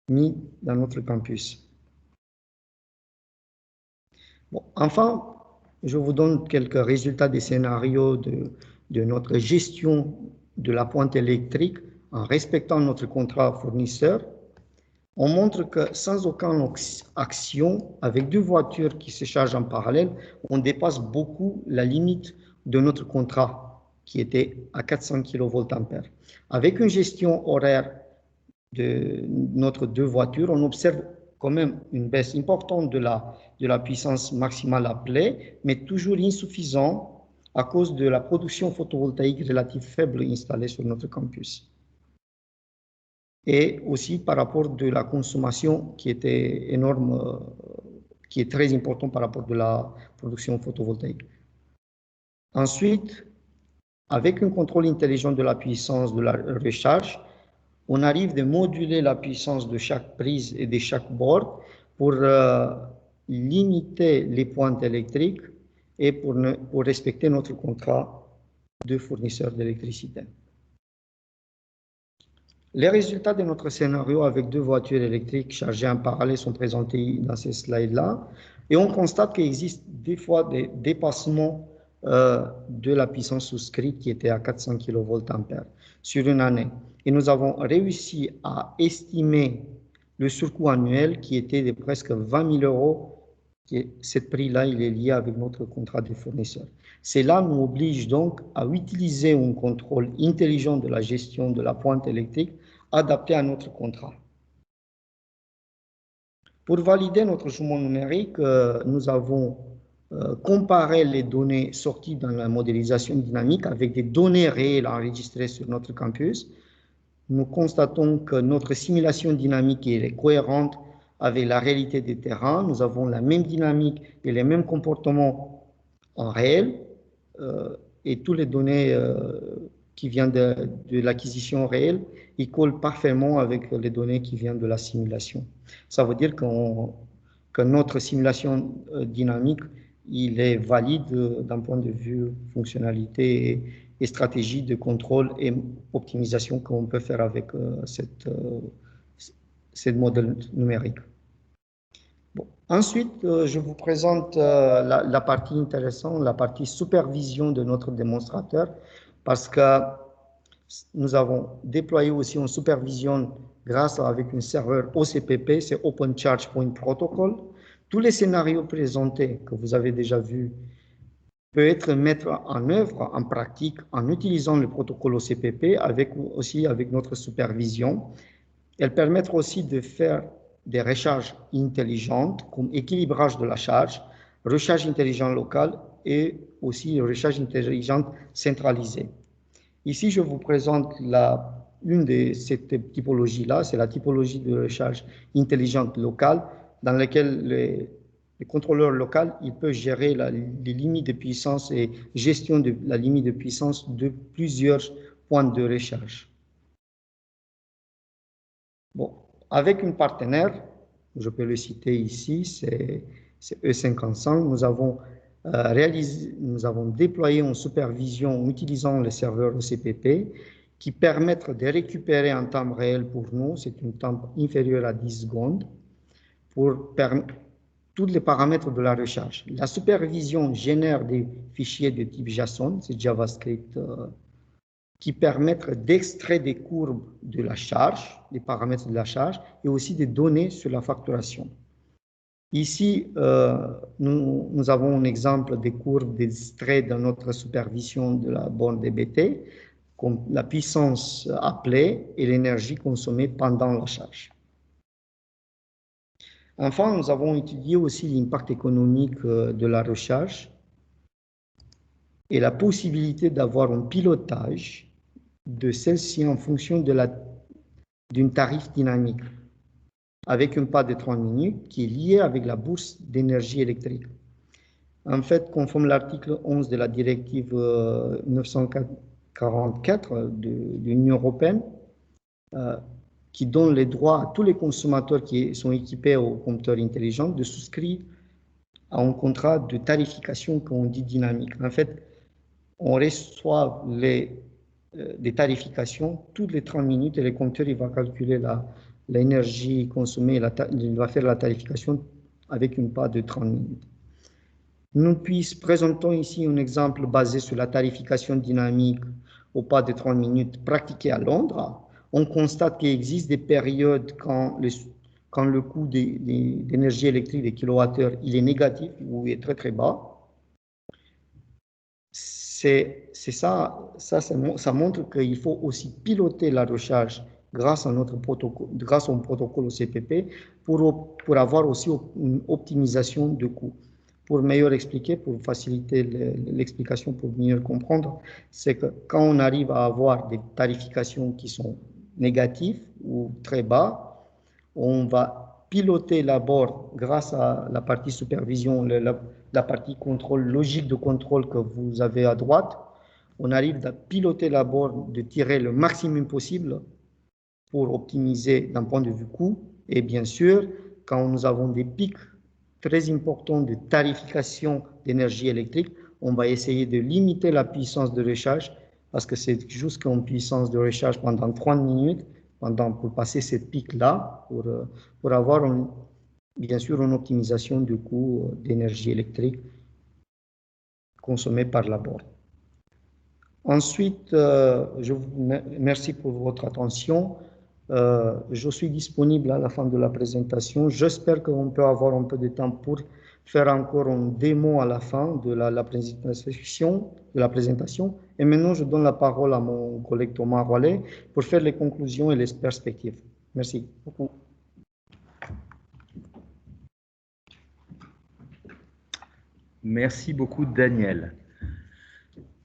mis dans notre campus. Bon, enfin, je vous donne quelques résultats des scénarios de notre gestion de la pointe électrique en respectant notre contrat fournisseur. On montre que sans aucune action, avec 2 voitures qui se chargent en parallèle, on dépasse beaucoup la limite de notre contrat qui était à 400 kVA. Avec une gestion horaire de notre 2 voitures, on observe quand même une baisse importante de la puissance maximale appelée, mais toujours insuffisant à cause de la production photovoltaïque relative faible installée sur notre campus. Et aussi par rapport de la consommation qui était énorme, qui est très important par rapport de la production photovoltaïque. Ensuite, avec un contrôle intelligent de la puissance de la recharge, on arrive à moduler la puissance de chaque prise et de chaque borne pour limiter les pointes électriques et pour respecter notre contrat de fournisseur d'électricité. Les résultats de notre scénario avec 2 voitures électriques chargées en parallèle sont présentés dans ces slides-là. Et on constate qu'il existe des fois des dépassements de la puissance souscrite qui était à 400 kVA sur une année. Et nous avons réussi à estimer le surcoût annuel qui était de presque 20 000 €. Ce prix-là, il est lié avec notre contrat de fournisseur. Cela nous oblige donc à utiliser un contrôle intelligent de la gestion de la pointe électrique adapté à notre contrat. Pour valider notre jugement numérique, nous avons comparé les données sorties dans la modélisation dynamique avec des données réelles enregistrées sur notre campus. Nous constatons que notre simulation dynamique est cohérente avec la réalité des terrains. Nous avons la même dynamique et les mêmes comportements en réel et toutes les données qui viennent de l'acquisition réelle, ils collent parfaitement avec les données qui viennent de la simulation. Ça veut dire que notre simulation dynamique, il est valide d'un point de vue fonctionnalité et stratégie de contrôle et optimisation qu'on peut faire avec cette modèle numérique. Bon. Ensuite, je vous présente la partie intéressante, la partie supervision de notre démonstrateur, parce que nous avons déployé aussi une supervision grâce avec un serveur OCPP, c'est Open Charge Point Protocol. Tous les scénarios présentés que vous avez déjà vus peuvent être mis en œuvre en pratique en utilisant le protocole OCPP aussi avec notre supervision. Elles permettent aussi de faire des recharges intelligentes comme équilibrage de la charge, recharge intelligente locale et aussi recharge intelligente centralisée. Ici, je vous présente une de ces typologies-là, c'est la typologie de recharge intelligente locale dans laquelle le contrôleur local il peut gérer les limites de puissance et gestion de la limite de puissance de plusieurs points de recharge. Bon, avec un partenaire, je peux le citer ici, c'est E55, nous avons déployé une supervision en utilisant les serveurs OCPP qui permettent de récupérer en temps réel pour nous, c'est un temps inférieur à 10 secondes, pour tous les paramètres de la recharge. La supervision génère des fichiers de type JSON, c'est JavaScript, qui permettent d'extraire des courbes de la charge, des paramètres de la charge, et aussi des données sur la facturation. Ici, nous avons un exemple des courbes d'extrait dans notre supervision de la borne DBT, comme la puissance appelée et l'énergie consommée pendant la charge. Enfin, nous avons étudié aussi l'impact économique de la recharge et la possibilité d'avoir un pilotage de celle-ci en fonction d'un tarif dynamique, avec un pas de 30 minutes qui est lié avec la bourse d'énergie électrique. En fait, conforme l'article 11 de la directive 944 de l'Union européenne, qui donne les droits à tous les consommateurs qui sont équipés au compteur intelligent de souscrire à un contrat de tarification qu'on dit dynamique. En fait, on reçoit des tarifications toutes les 30 minutes et le compteur il va calculer l'énergie consommée, il va faire la tarification avec une part de 30 minutes. Nous présentons ici un exemple basé sur la tarification dynamique au pas de 30 minutes pratiquée à Londres. On constate qu'il existe des périodes quand le coût d'énergie électrique des kilowattheures il est négatif ou est très très bas. Ça montre qu'il faut aussi piloter la recharge grâce à notre protocole, grâce au protocole OCPP pour avoir aussi une optimisation de coûts. Pour mieux expliquer, pour faciliter l'explication, pour mieux comprendre, c'est que quand on arrive à avoir des tarifications qui sont négatives ou très bas, on va piloter la borne grâce à la partie supervision, la partie contrôle, logique de contrôle que vous avez à droite. On arrive à piloter la borne, de tirer le maximum possible pour optimiser d'un point de vue coût. Et bien sûr, quand nous avons des pics très important de tarification d'énergie électrique. On va essayer de limiter la puissance de recharge parce que c'est jusqu'en puissance de recharge pendant 30 minutes pour passer cette pic-là, pour avoir bien sûr une optimisation du coût d'énergie électrique consommé par la borne. Ensuite, je vous remercie pour votre attention. Je suis disponible à la fin de la présentation. J'espère qu'on peut avoir un peu de temps pour faire encore une démo à la fin de la présentation. Et maintenant, je donne la parole à mon collègue Thomas Roilet pour faire les conclusions et les perspectives. Merci beaucoup. Merci beaucoup, Daniel.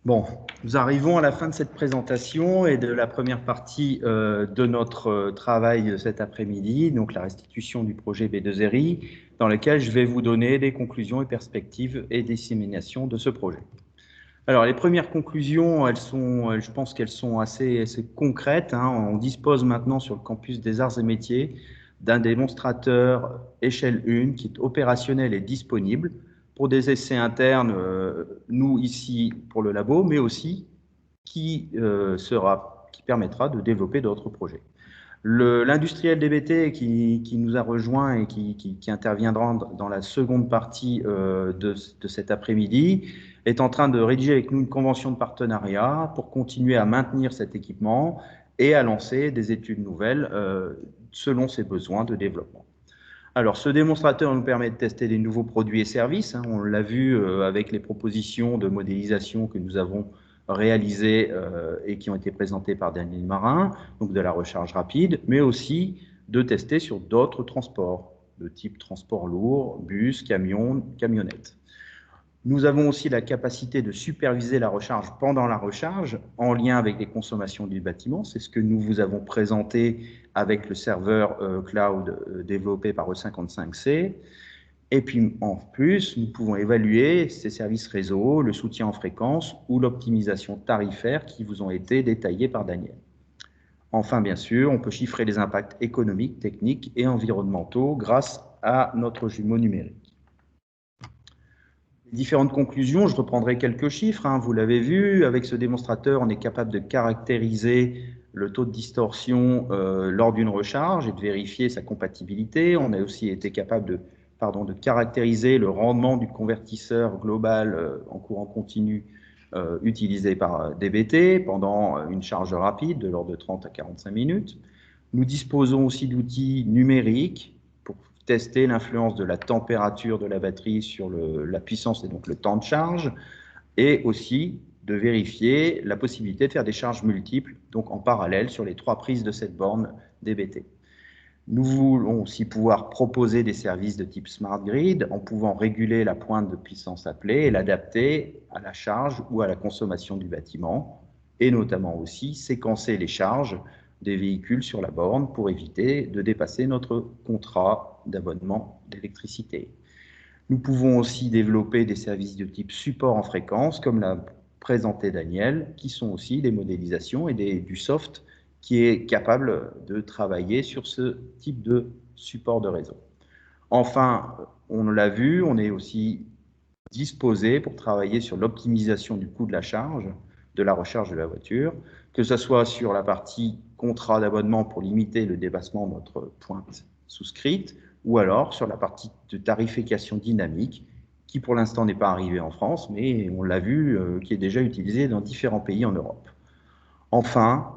Bon, nous arrivons à la fin de cette présentation et de la première partie de notre travail cet après-midi, donc la restitution du projet B2RI, dans lequel je vais vous donner des conclusions et perspectives et dissémination de ce projet. Alors, les premières conclusions, je pense qu'elles sont assez concrètes. On dispose maintenant sur le campus des Arts et Métiers d'un démonstrateur échelle 1 qui est opérationnel et disponible pour des essais internes, nous ici pour le labo, mais aussi qui permettra de développer d'autres projets. L'industriel DBT qui nous a rejoint et qui interviendra dans la seconde partie de cet après-midi est en train de rédiger avec nous une convention de partenariat pour continuer à maintenir cet équipement et à lancer des études nouvelles selon ses besoins de développement. Alors, ce démonstrateur nous permet de tester des nouveaux produits et services. On l'a vu avec les propositions de modélisation que nous avons réalisées et qui ont été présentées par Daniel Marin, donc de la recharge rapide, mais aussi de tester sur d'autres transports, de type transport lourd, bus, camion, camionnette. Nous avons aussi la capacité de superviser la recharge pendant la recharge en lien avec les consommations du bâtiment. C'est ce que nous vous avons présenté avec le serveur cloud développé par E55C. Et puis, en plus, nous pouvons évaluer ces services réseau, le soutien en fréquence ou l'optimisation tarifaire qui vous ont été détaillés par Daniel. Enfin, bien sûr, on peut chiffrer les impacts économiques, techniques et environnementaux grâce à notre jumeau numérique. Différentes conclusions, je reprendrai quelques chiffres, vous l'avez vu, avec ce démonstrateur, on est capable de caractériser le taux de distorsion lors d'une recharge et de vérifier sa compatibilité. On a aussi été capable de caractériser le rendement du convertisseur global en courant continu utilisé par DBT pendant une charge rapide de l'ordre de 30 à 45 minutes. Nous disposons aussi d'outils numériques pour tester l'influence de la température de la batterie sur la puissance et donc le temps de charge, et aussi de vérifier la possibilité de faire des charges multiples, donc en parallèle sur les 3 prises de cette borne DBT. Nous voulons aussi pouvoir proposer des services de type Smart Grid en pouvant réguler la pointe de puissance appelée et l'adapter à la charge ou à la consommation du bâtiment, et notamment aussi séquencer les charges des véhicules sur la borne pour éviter de dépasser notre contrat d'abonnement d'électricité. Nous pouvons aussi développer des services de type support en fréquence, comme l'a présenté Daniel, qui sont aussi des modélisations et du soft qui est capable de travailler sur ce type de support de réseau. Enfin, on l'a vu, on est aussi disposé pour travailler sur l'optimisation du coût de la charge, de la recharge de la voiture, que ce soit sur la partie contrat d'abonnement pour limiter le dépassement de notre pointe souscrite, ou alors sur la partie de tarification dynamique, qui pour l'instant n'est pas arrivée en France, mais on l'a vu, qui est déjà utilisée dans différents pays en Europe. Enfin,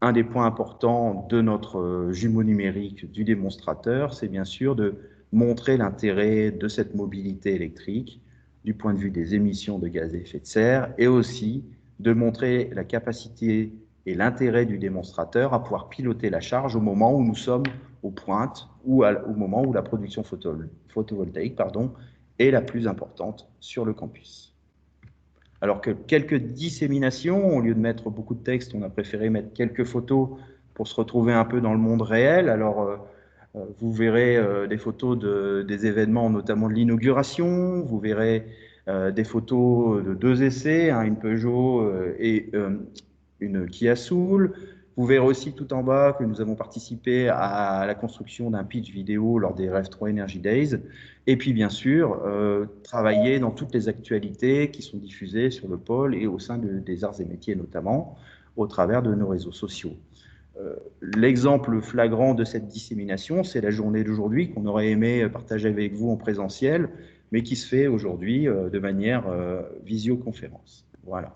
un des points importants de notre jumeau numérique du démonstrateur, c'est bien sûr de montrer l'intérêt de cette mobilité électrique du point de vue des émissions de gaz à effet de serre, et aussi de montrer la capacité et l'intérêt du démonstrateur à pouvoir piloter la charge au moment où nous sommes aux pointes ou au moment où la production photovoltaïque est la plus importante sur le campus. Alors que quelques disséminations, au lieu de mettre beaucoup de texte, on a préféré mettre quelques photos pour se retrouver un peu dans le monde réel. Alors, vous verrez des photos des événements, notamment de l'inauguration. Vous verrez des photos de 2 essais, une Peugeot et une Kia Soul. Vous verrez aussi tout en bas que nous avons participé à la construction d'un pitch vidéo lors des Rev3 Energy Days. Et puis, bien sûr, travailler dans toutes les actualités qui sont diffusées sur le pôle et au sein des arts et métiers notamment, au travers de nos réseaux sociaux. L'exemple flagrant de cette dissémination, c'est la journée d'aujourd'hui qu'on aurait aimé partager avec vous en présentiel, mais qui se fait aujourd'hui de manière visioconférence. Voilà.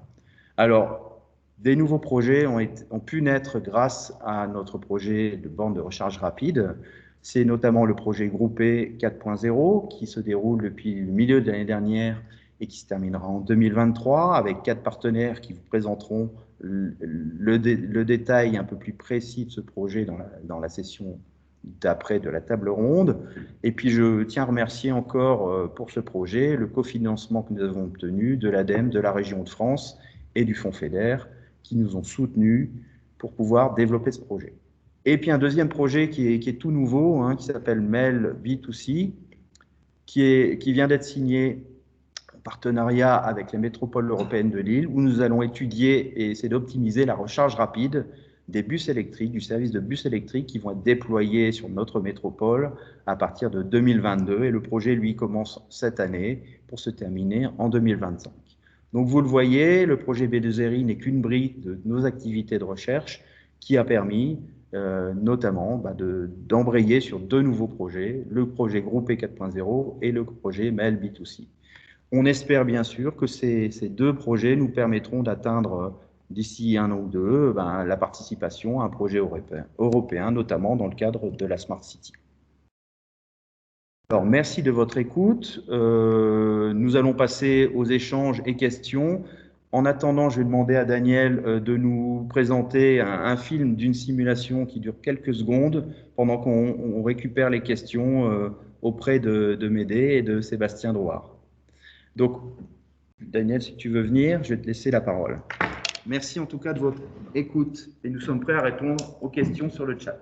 Alors, des nouveaux projets ont pu naître grâce à notre projet de borne de recharge rapide. C'est notamment le projet groupé 4.0 qui se déroule depuis le milieu de l'année dernière et qui se terminera en 2023 avec 4 partenaires qui vous présenteront le détail un peu plus précis de ce projet dans la session d'après de la table ronde. Et puis, je tiens à remercier encore pour ce projet le cofinancement que nous avons obtenu de l'ADEME, de la région de France et du Fonds FEDER qui nous ont soutenus pour pouvoir développer ce projet. Et puis, un deuxième projet qui est tout nouveau, hein, qui s'appelle MEL B2C, qui vient d'être signé en partenariat avec la métropole européenne de Lille, où nous allons étudier et essayer d'optimiser la recharge rapide des bus électriques, du service de bus électriques qui vont être déployés sur notre métropole à partir de 2022. Et le projet, lui, commence cette année pour se terminer en 2025. Donc, vous le voyez, le projet B2RI n'est qu'une brique de nos activités de recherche qui a permis notamment d'embrayer sur 2 nouveaux projets, le projet groupé 4.0 et le projet MEL B2C. On espère bien sûr que ces 2 projets nous permettront d'atteindre d'ici 1 an ou 2 la participation à un projet européen, notamment dans le cadre de la Smart City. Alors, merci de votre écoute. Nous allons passer aux échanges et questions. En attendant, je vais demander à Daniel de nous présenter un film d'une simulation qui dure quelques secondes pendant qu'on récupère les questions auprès de Médée et de Sébastien Drouard. Donc, Daniel, si tu veux venir, je vais te laisser la parole. Merci en tout cas de votre écoute et nous sommes prêts à répondre aux questions sur le chat.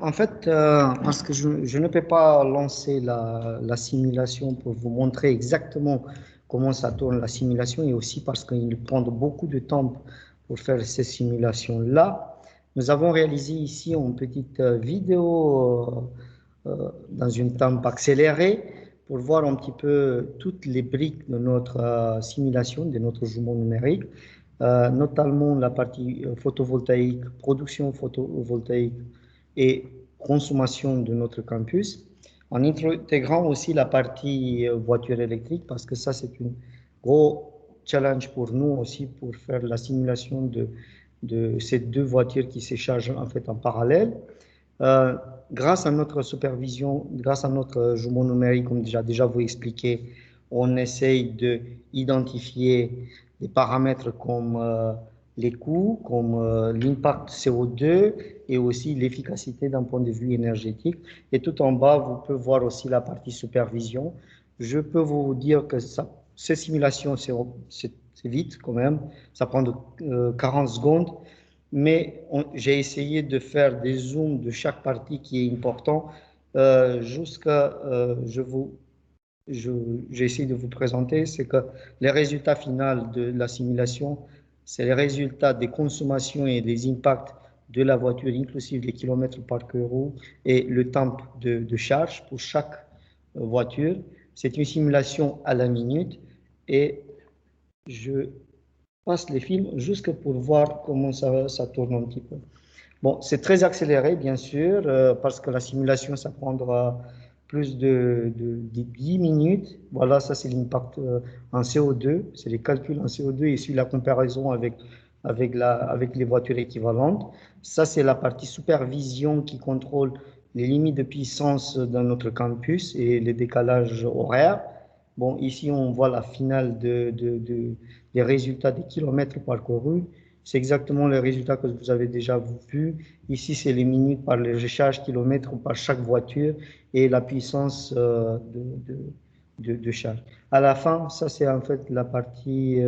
En fait, parce que je ne peux pas lancer la simulation pour vous montrer exactement comment ça tourne la simulation et aussi parce qu'il prend beaucoup de temps pour faire ces simulations-là. Nous avons réalisé ici une petite vidéo dans une temp accélérée pour voir un petit peu toutes les briques de notre simulation, de notre jumeau numérique, notamment la partie photovoltaïque, production photovoltaïque et consommation de notre campus, en intégrant aussi la partie voiture électrique, parce que ça, c'est un gros challenge pour nous aussi, pour faire la simulation de ces 2 voitures qui se chargent en fait en parallèle. Grâce à notre supervision, grâce à notre jumeau numérique, comme déjà vous expliqué, on essaye d'identifier des paramètres comme les coûts, comme l'impact CO2 et aussi l'efficacité d'un point de vue énergétique. Et tout en bas, vous pouvez voir aussi la partie supervision. Je peux vous dire que ces simulations, c'est vite quand même, ça prend 40 secondes, mais j'ai essayé de faire des zooms de chaque partie qui est important jusqu'à, j'ai essayé de vous présenter, c'est que les résultats finaux de la simulation, c'est les résultats des consommations et des impacts de la voiture, inclusive les kilomètres parcourus et le temps de charge pour chaque voiture. C'est une simulation à la minute et je passe les films juste pour voir comment ça tourne un petit peu. Bon, c'est très accéléré, bien sûr, parce que la simulation, ça prendra plus de 10 minutes. Voilà, ça, c'est l'impact en CO2. C'est les calculs en CO2 et ici la comparaison avec les voitures équivalentes. Ça, c'est la partie supervision qui contrôle les limites de puissance dans notre campus et les décalages horaires. Bon, ici, on voit la finale des résultats des kilomètres parcourus. C'est exactement les résultats que vous avez déjà vus. Ici, c'est les minutes par les recharges kilomètres par chaque voiture et la puissance de charge. À la fin, ça, c'est en fait la partie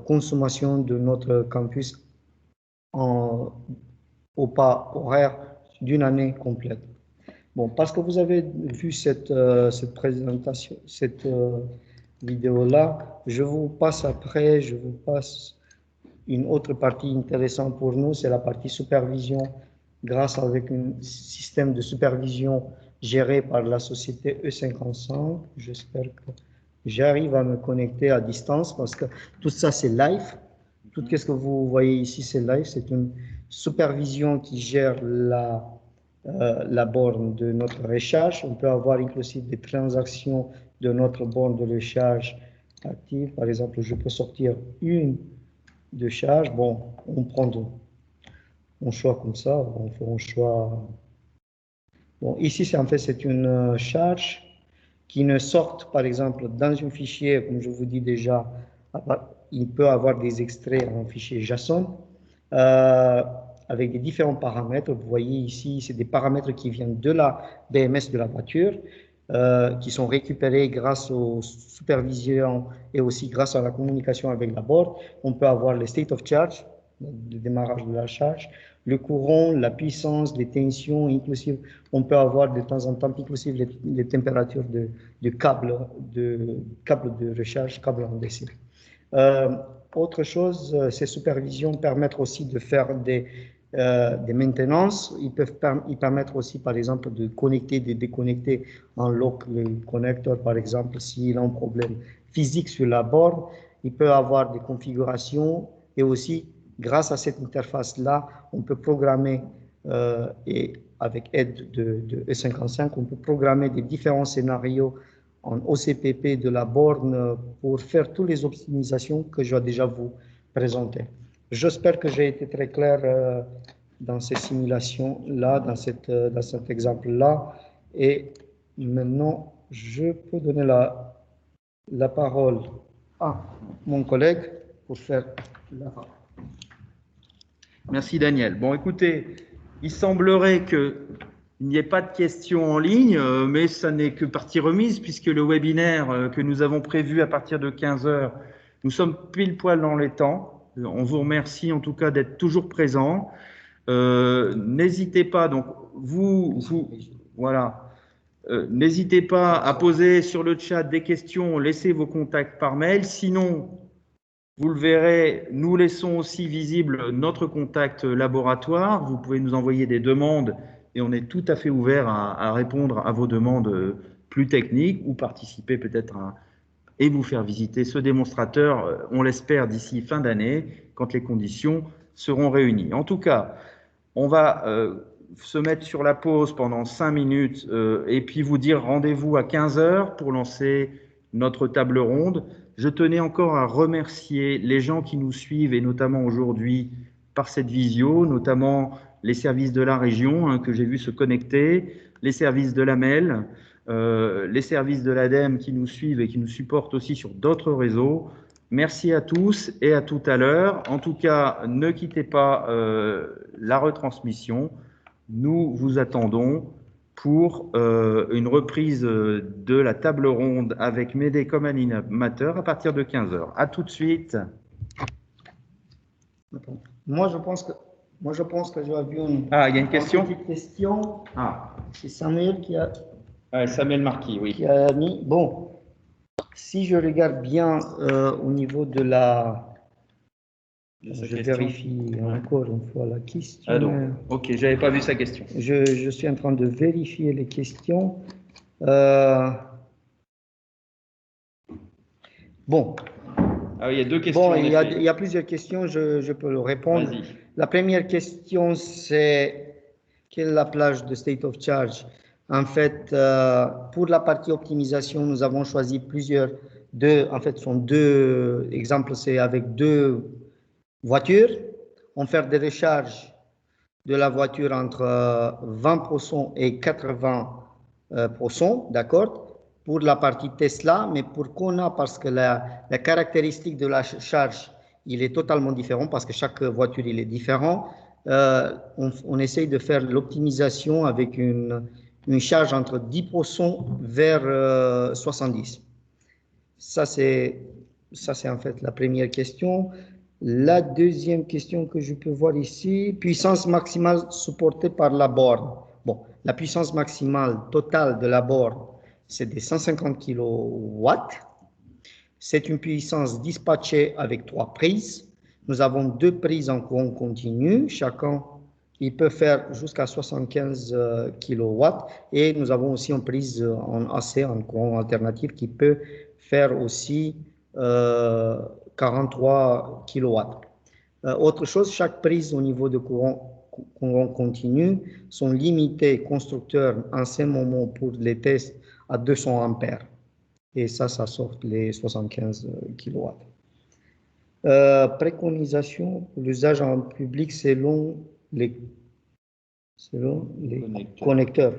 consommation de notre campus au pas horaire d'une année complète. Bon, parce que vous avez vu cette présentation, cette vidéo-là, je vous passe une autre partie intéressante pour nous, c'est la partie supervision, grâce avec un système de supervision géré par la société E55. J'espère que j'arrive à me connecter à distance parce que tout ça, c'est live. Tout ce que vous voyez ici, c'est live. C'est une supervision qui gère la borne de notre recharge. On peut avoir inclusive des transactions de notre borne de recharge active. Par exemple, je peux sortir une de charge. Bon, on prend un choix comme ça. On fait un choix. Bon, ici, c'est une charge qui ne sortent, par exemple, dans un fichier, comme je vous dis déjà, il peut avoir des extraits en fichier JSON avec des différents paramètres. Vous voyez ici, c'est des paramètres qui viennent de la BMS de la voiture, qui sont récupérés grâce aux supervisions et aussi grâce à la communication avec la borne. On peut avoir le state of charge, le démarrage de la charge, le courant, la puissance, les tensions, inclusive, on peut avoir de temps en temps, inclusive les températures de câble de recharge, câble en DC. Autre chose, ces supervisions permettent aussi de faire des maintenances. Ils permettent aussi, par exemple, de connecter, de déconnecter en lock le connecteur, par exemple, s'il a un problème physique sur la borne. Il peut avoir des configurations et aussi, grâce à cette interface-là, on peut programmer et avec aide de E55, on peut programmer des différents scénarios en OCPP de la borne pour faire toutes les optimisations que je vais déjà vous présenter. J'espère que j'ai été très clair dans ces simulations-là, dans cet exemple-là. Et maintenant, je peux donner la parole à mon collègue pour faire la... Merci Daniel. Bon, écoutez, il semblerait qu'il n'y ait pas de questions en ligne, mais ça n'est que partie remise puisque le webinaire que nous avons prévu à partir de 15 h, nous sommes pile poil dans les temps. On vous remercie en tout cas d'être toujours présents. N'hésitez pas, donc voilà. N'hésitez pas à poser sur le chat des questions, laissez vos contacts par mail. Sinon, vous le verrez, nous laissons aussi visible notre contact laboratoire. Vous pouvez nous envoyer des demandes et on est tout à fait ouvert à répondre à vos demandes plus techniques ou participer peut-être et vous faire visiter ce démonstrateur, on l'espère, d'ici fin d'année, quand les conditions seront réunies. En tout cas, on va se mettre sur la pause pendant 5 minutes et puis vous dire rendez-vous à 15 h pour lancer notre table ronde. Je tenais encore à remercier les gens qui nous suivent et notamment aujourd'hui par cette visio, notamment les services de la région que j'ai vu se connecter, les services de l'AMEL, les services de l'ADEME qui nous suivent et qui nous supportent aussi sur d'autres réseaux. Merci à tous et à tout à l'heure. En tout cas, ne quittez pas la retransmission. Nous vous attendons pour une reprise de la table ronde avec Médée comme animateur à partir de 15 h. À tout de suite. Moi, je pense que j'ai vu une... Ah, il y a une question. Petite question. Ah. C'est Samuel qui a... Samuel Marquis, oui. Qui a mis... Bon, si je regarde bien au niveau de la... Je vérifie encore une fois la question. Ah donc, ok, j'avais pas vu sa question. Je suis en train de vérifier les questions. Bon. Ah oui, il y a deux questions. Bon, il y a plusieurs questions, je peux le répondre. La première question, c'est quelle est la plage de State of Charge? En fait, pour la partie optimisation, nous avons choisi en fait, ce sont deux exemples, c'est avec deux voitures. On fait des recharges de la voiture entre 20% et 80%, d'accord? Pour la partie Tesla, mais pour Kona, parce que la caractéristique de la charge, il est totalement différent, parce que chaque voiture, il est différent. On essaye de faire l'optimisation avec une charge entre 10% vers 70%. Ça, c'est en fait la première question. La deuxième question que je peux voir ici, puissance maximale supportée par la borne. Bon, la puissance maximale totale de la borne, c'est des 150 kW. C'est une puissance dispatchée avec 3 prises. Nous avons 2 prises en courant continu. Chacun, il peut faire jusqu'à 75 kW. Et nous avons aussi une prise en AC, en courant alternatif, qui peut faire aussi 43 kW. Autre chose, chaque prise au niveau de courant continu sont limitées, constructeurs, en ce moment pour les tests, à 200 ampères. Et ça sort les 75 kW. Préconisation pour l'usage en public selon les connecteurs.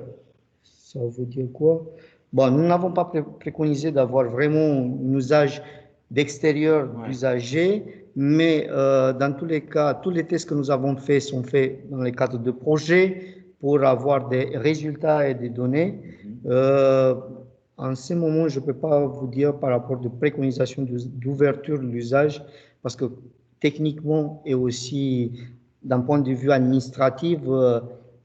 Ça veut dire quoi? Bon, nous n'avons pas préconisé d'avoir vraiment un usage d'extérieur d'usager, mais dans tous les cas, tous les tests que nous avons faits sont faits dans le cadre de projets pour avoir des résultats et des données. En ce moment, je ne peux pas vous dire par rapport de préconisation d'ouverture de l'usage, parce que techniquement et aussi d'un point de vue administratif,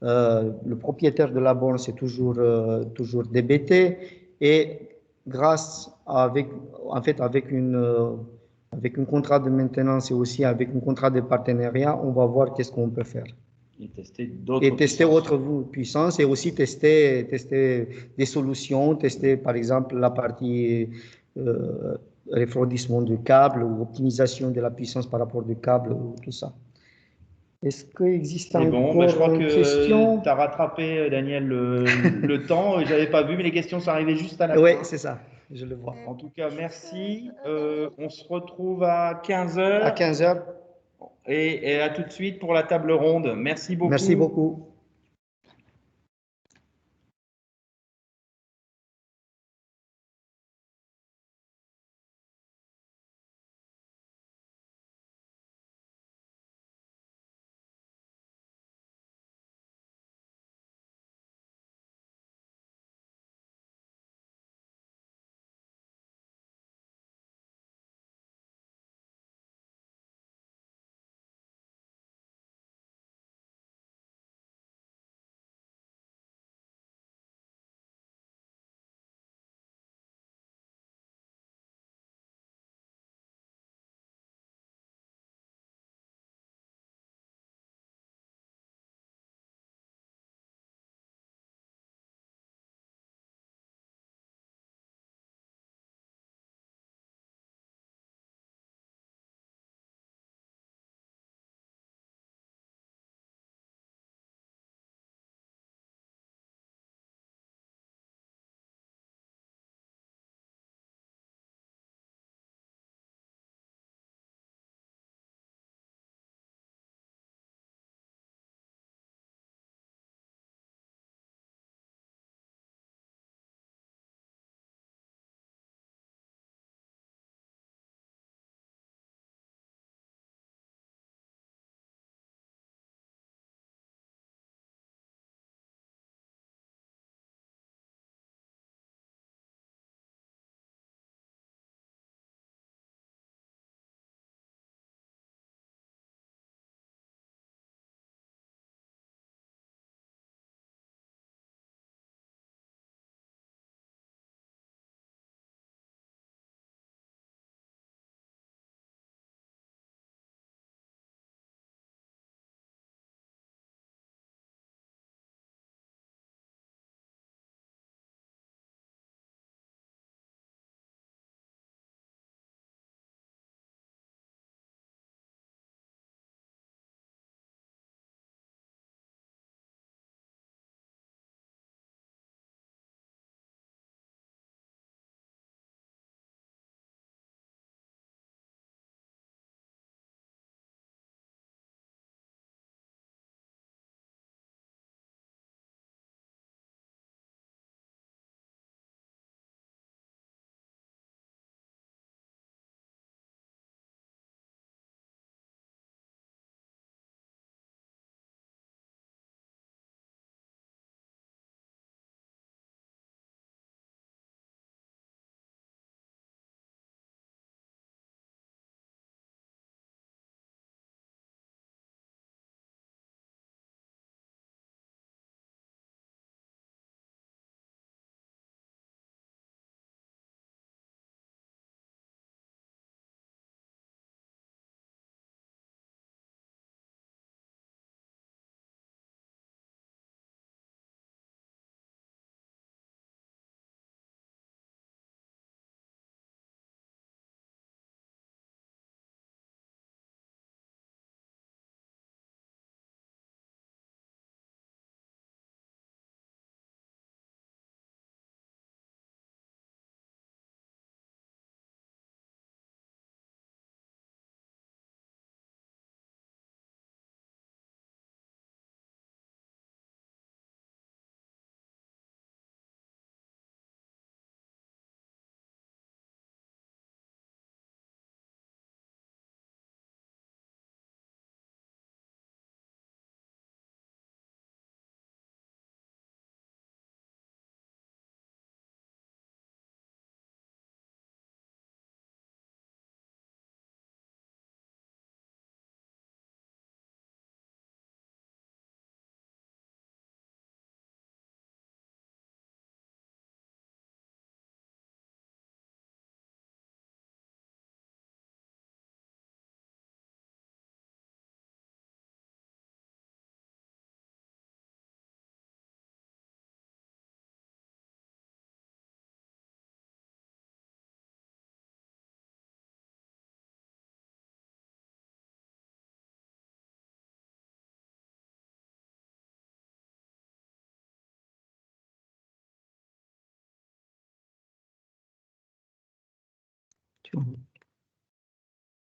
le propriétaire de la borne, c'est toujours DBT, et grâce avec un contrat de maintenance et aussi avec un contrat de partenariat, on va voir qu'est-ce qu'on peut faire. Et tester autres puissances et aussi tester des solutions, tester par exemple la partie refroidissement du câble ou optimisation de la puissance par rapport au câble ou tout ça. Est-ce qu'il existe encore je crois une question? Tu as rattrapé, Daniel, le temps. Je n'avais pas vu, mais les questions sont arrivées juste à la fin. Oui, c'est ça, je le vois. En tout cas, merci. On se retrouve à 15h. À 15h. Et à tout de suite pour la table ronde. Merci beaucoup. Merci beaucoup.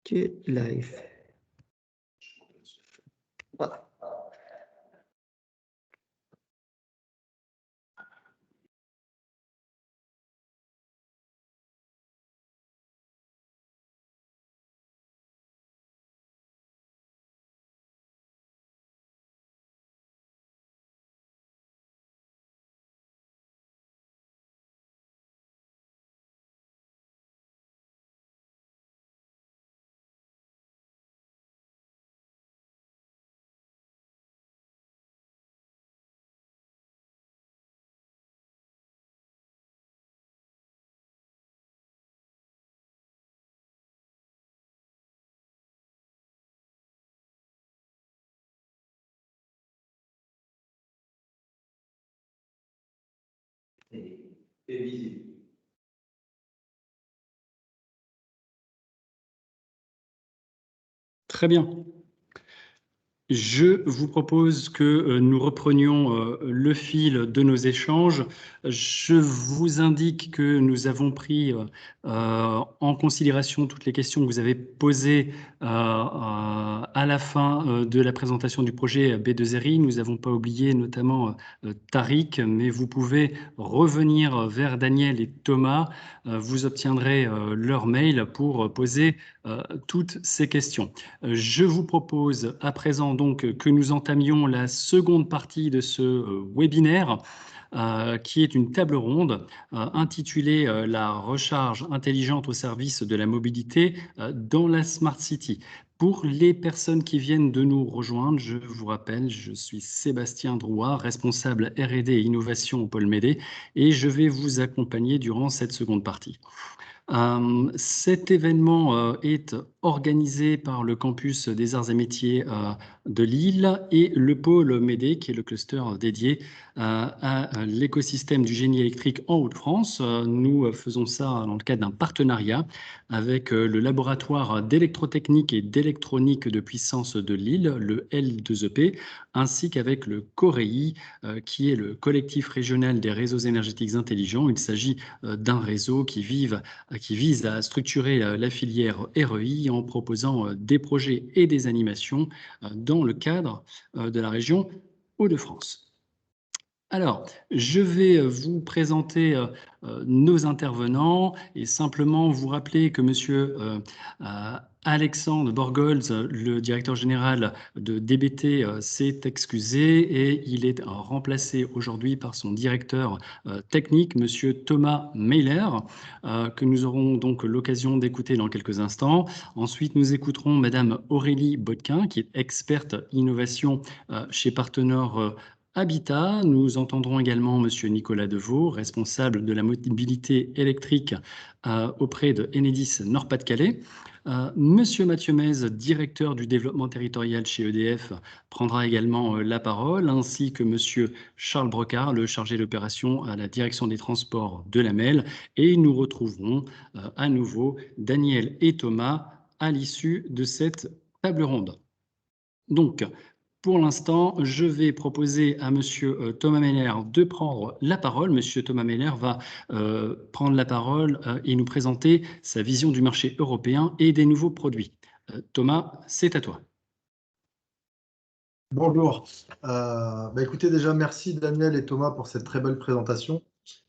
Tu live. Voilà. Très bien. Je vous propose que nous reprenions le fil de nos échanges. Je vous indique que nous avons pris en considération toutes les questions que vous avez posées à la fin de la présentation du projet B2RI. Nous n'avons pas oublié notamment Tariq, mais vous pouvez revenir vers Daniel et Thomas. Vous obtiendrez leur mail pour poser toutes ces questions. Je vous propose à présent donc que nous entamions la seconde partie de ce webinaire qui est une table ronde intitulée La recharge intelligente au service de la mobilité dans la Smart City. Pour les personnes qui viennent de nous rejoindre, je vous rappelle, je suis Sébastien Drouard, responsable R&D et innovation au pôle Médé, et je vais vous accompagner durant cette seconde partie. Cet événement est organisé par le campus des arts et métiers de Lille et le pôle Médé, qui est le cluster dédié à l'écosystème du génie électrique en Hauts-de-France. Nous faisons ça dans le cadre d'un partenariat avec le laboratoire d'électrotechnique et d'électronique de puissance de Lille, le L2EP, ainsi qu'avec le COREI, qui est le collectif régional des réseaux énergétiques intelligents. Il s'agit d'un réseau qui vise à structurer la filière REI en proposant des projets et des animations dans le cadre de la région Hauts-de-France. Alors, je vais vous présenter nos intervenants et simplement vous rappeler que monsieur Alexandre Borgolz, le directeur général de DBT, s'est excusé et il est remplacé aujourd'hui par son directeur technique, monsieur Thomas Meiler, que nous aurons donc l'occasion d'écouter dans quelques instants. Ensuite, nous écouterons madame Aurélie Botquin, qui est experte innovation chez Partenor Habitat. Nous entendrons également monsieur Nicolas Deveau, responsable de la mobilité électrique auprès de Enedis Nord-Pas-de-Calais. Monsieur Mathieu Mez, directeur du développement territorial chez EDF, prendra également la parole, ainsi que monsieur Charles Brocard, le chargé d'opération à la direction des transports de la MEL. Et nous retrouverons à nouveau Daniel et Thomas à l'issue de cette table ronde. Donc, pour l'instant, je vais proposer à monsieur Thomas Meiler de prendre la parole. Monsieur Thomas Meiler va prendre la parole et nous présenter sa vision du marché européen et des nouveaux produits. Thomas, c'est à toi. Bonjour. Écoutez, déjà, merci Daniel et Thomas pour cette très belle présentation.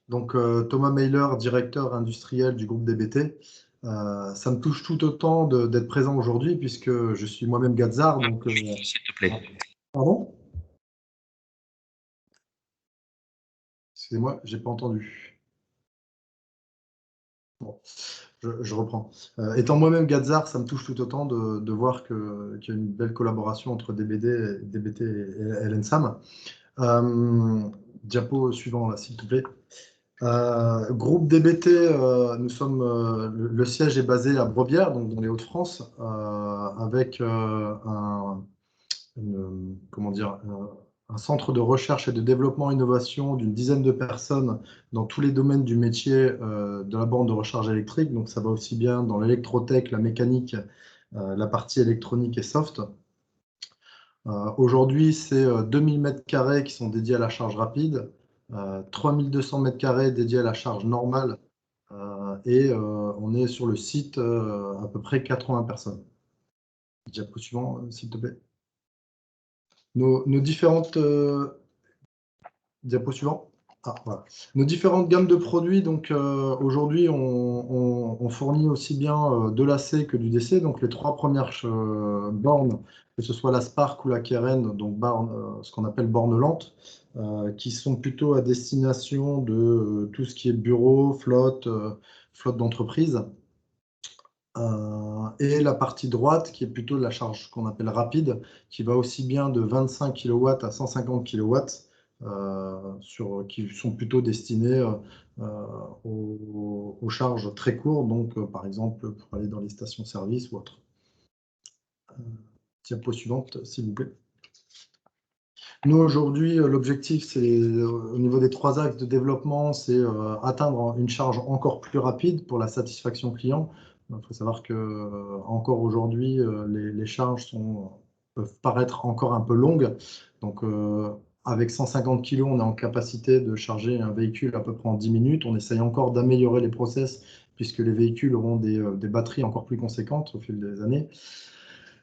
Donc, Thomas Meiler, directeur industriel du groupe DBT. Ça me touche tout autant d'être présent aujourd'hui puisque je suis moi-même Gazar. Donc, s'il te plaît. Pardon? Excusez-moi, je n'ai pas entendu. Bon, je reprends. Étant moi-même Gazar, ça me touche tout autant de voir qu'il y a une belle collaboration entre DBT et LNSAM. Diapo suivant, là, s'il te plaît. Groupe DBT, nous sommes, le siège est basé à Brebières, donc dans les Hauts-de-France, avec un centre de recherche et de développement innovation d'une dizaine de personnes dans tous les domaines du métier de la borne de recharge électrique. Donc, ça va aussi bien dans l'électrotech, la mécanique, la partie électronique et soft. Aujourd'hui, c'est 2000 m² qui sont dédiés à la charge rapide, 3200 m² dédiés à la charge normale et on est sur le site à peu près 80 personnes. Diapo suivant, s'il te plaît. Nos différentes diapo suivant. Ah, voilà. Nos différentes gammes de produits, donc aujourd'hui, on fournit aussi bien de l'AC que du DC. Donc les trois premières bornes, que ce soit la Spark ou la Keren, donc ce qu'on appelle bornes lentes, qui sont plutôt à destination de tout ce qui est bureau, flotte d'entreprise. Et la partie droite, qui est plutôt de la charge qu'on appelle rapide, qui va aussi bien de 25 kW à 150 kW, qui sont plutôt destinés aux charges très courtes, donc par exemple pour aller dans les stations-service ou autre. Diapo suivante, s'il vous plaît. Nous, aujourd'hui, l'objectif, c'est au niveau des 3 axes de développement, c'est atteindre une charge encore plus rapide pour la satisfaction client. Il faut savoir que encore aujourd'hui, les charges peuvent paraître encore un peu longues. Donc, avec 150 kg, on est en capacité de charger un véhicule à peu près en 10 minutes. On essaye encore d'améliorer les process puisque les véhicules auront des batteries encore plus conséquentes au fil des années.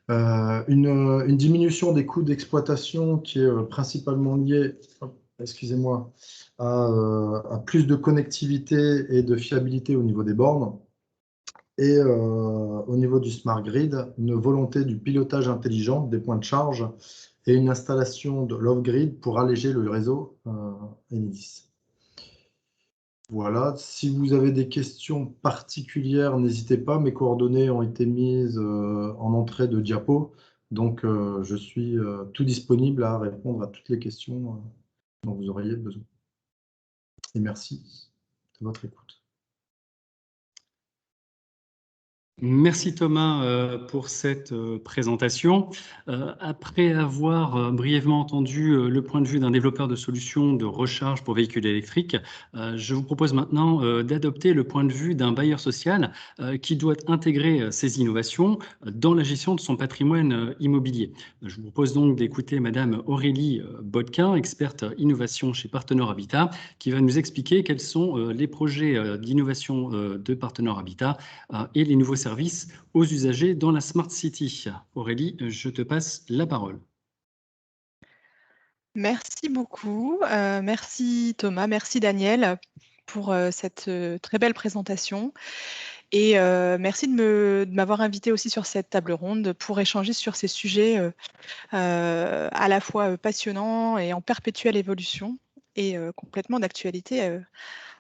Une diminution des coûts d'exploitation qui est principalement liée, excusez-moi, à plus de connectivité et de fiabilité au niveau des bornes. Et au niveau du smart grid, une volonté du pilotage intelligent des points de charge et une installation de l'off-grid pour alléger le réseau Enedis. Voilà, si vous avez des questions particulières, n'hésitez pas. Mes coordonnées ont été mises en entrée de diapo. Donc, je suis tout disponible à répondre à toutes les questions dont vous auriez besoin. Et merci de votre écoute. Merci Thomas pour cette présentation. Après avoir brièvement entendu le point de vue d'un développeur de solutions de recharge pour véhicules électriques, je vous propose maintenant d'adopter le point de vue d'un bailleur social qui doit intégrer ces innovations dans la gestion de son patrimoine immobilier. Je vous propose donc d'écouter Madame Aurélie Bodquin, experte innovation chez Partenaire Habitat, qui va nous expliquer quels sont les projets d'innovation de Partenaire Habitat et les nouveaux services aux usagers dans la Smart City. Aurélie, je te passe la parole. Merci beaucoup. Merci Thomas, merci Daniel pour cette très belle présentation. Et merci de m'avoir invité aussi sur cette table ronde pour échanger sur ces sujets à la fois passionnants et en perpétuelle évolution et complètement d'actualité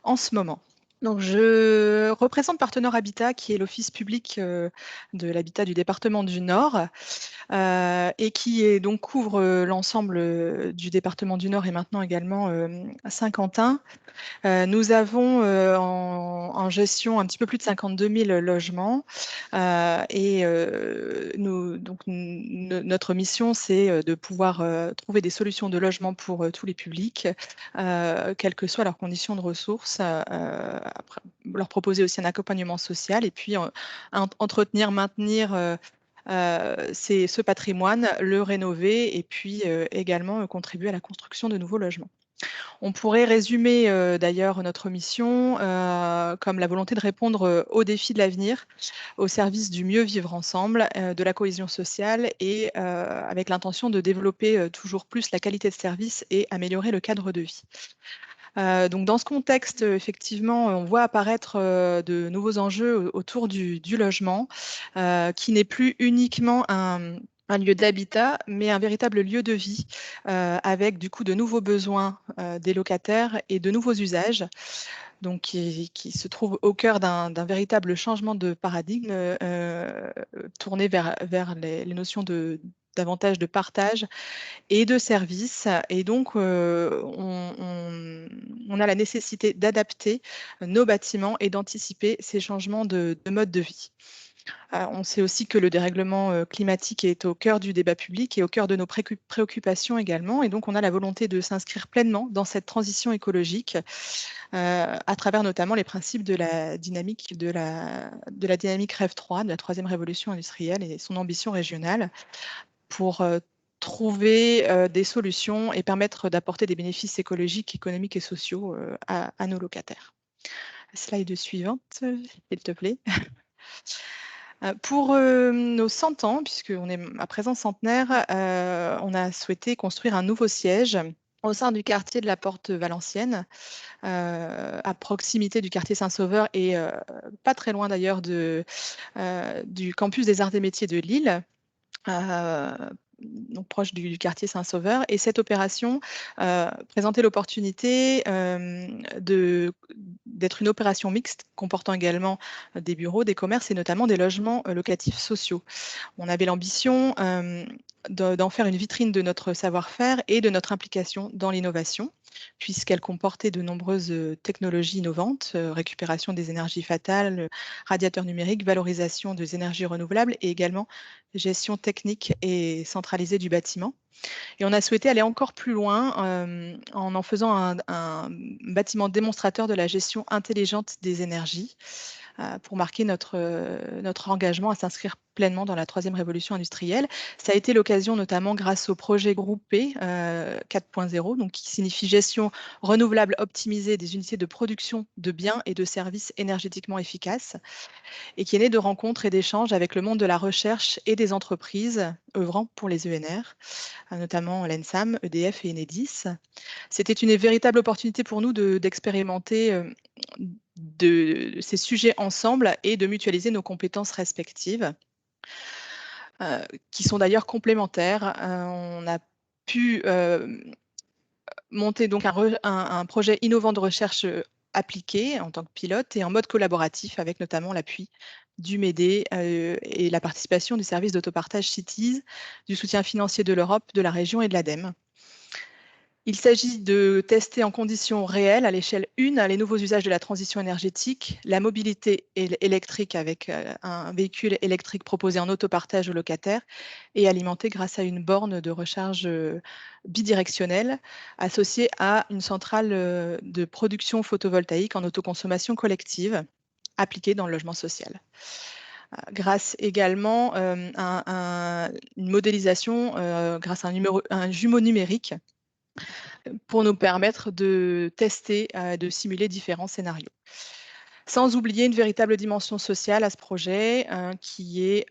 en ce moment. Donc, je représente Partenaire Habitat, qui est l'office public de l'habitat du département du Nord et qui donc couvre l'ensemble du département du Nord et maintenant également Saint-Quentin. Nous avons en gestion un petit peu plus de 52 000 logements et notre mission, c'est de pouvoir trouver des solutions de logement pour tous les publics, quelles que soient leurs conditions de ressources, leur proposer aussi un accompagnement social et puis entretenir, maintenir ce patrimoine, le rénover et puis également contribuer à la construction de nouveaux logements. On pourrait résumer d'ailleurs notre mission comme la volonté de répondre aux défis de l'avenir, au service du mieux vivre ensemble, de la cohésion sociale et avec l'intention de développer toujours plus la qualité de service et améliorer le cadre de vie. Donc dans ce contexte, effectivement, on voit apparaître de nouveaux enjeux autour du logement, qui n'est plus uniquement un lieu d'habitat, mais un véritable lieu de vie, avec du coup de nouveaux besoins des locataires et de nouveaux usages, donc qui se trouve au cœur d'un véritable changement de paradigme tourné vers les notions davantage de partage et de service. Et donc, on a la nécessité d'adapter nos bâtiments et d'anticiper ces changements de mode de vie. On sait aussi que le dérèglement climatique est au cœur du débat public et au cœur de nos préoccupations également. Et donc, on a la volonté de s'inscrire pleinement dans cette transition écologique à travers notamment les principes de la dynamique REV 3, de la troisième révolution industrielle et son ambition régionale pour trouver des solutions et permettre d'apporter des bénéfices écologiques, économiques et sociaux à nos locataires. Slide suivante, s'il te plaît. Pour nos 100 ans, puisqu'on est à présent centenaire, on a souhaité construire un nouveau siège au sein du quartier de la Porte Valenciennes, à proximité du quartier Saint-Sauveur et pas très loin d'ailleurs du campus des Arts et Métiers de Lille. Donc proche du quartier Saint-Sauveur. Et cette opération présentait l'opportunité d'être une opération mixte comportant également des bureaux, des commerces et notamment des logements locatifs sociaux. On avait l'ambition d'en faire une vitrine de notre savoir-faire et de notre implication dans l'innovation, puisqu'elle comportait de nombreuses technologies innovantes, récupération des énergies fatales, radiateurs numériques, valorisation des énergies renouvelables et également gestion technique et centralisée du bâtiment. Et on a souhaité aller encore plus loin en faisant un bâtiment démonstrateur de la gestion intelligente des énergies pour marquer notre engagement à s'inscrire pleinement dans la troisième révolution industrielle. Ça a été l'occasion notamment grâce au projet groupé 4.0, donc qui signifie gestion renouvelable optimisée des unités de production de biens et de services énergétiquement efficaces, et qui est né de rencontres et d'échanges avec le monde de la recherche et des entreprises œuvrant pour les ENR, notamment l'ENSAM, EDF et Enedis. C'était une véritable opportunité pour nous d'expérimenter ces sujets ensemble et de mutualiser nos compétences respectives, qui sont d'ailleurs complémentaires. On a pu monter donc un projet innovant de recherche appliquée en tant que pilote et en mode collaboratif avec notamment l'appui du MEDE et la participation du service d'autopartage Cities, du soutien financier de l'Europe, de la région et de l'ADEME. Il s'agit de tester en conditions réelles, à l'échelle 1, les nouveaux usages de la transition énergétique, la mobilité électrique avec un véhicule électrique proposé en autopartage aux locataires et alimenté grâce à une borne de recharge bidirectionnelle associée à une centrale de production photovoltaïque en autoconsommation collective appliquée dans le logement social. Grâce également à une modélisation grâce à un jumeau numérique pour nous permettre de tester, de simuler différents scénarios. Sans oublier une véritable dimension sociale à ce projet, qui est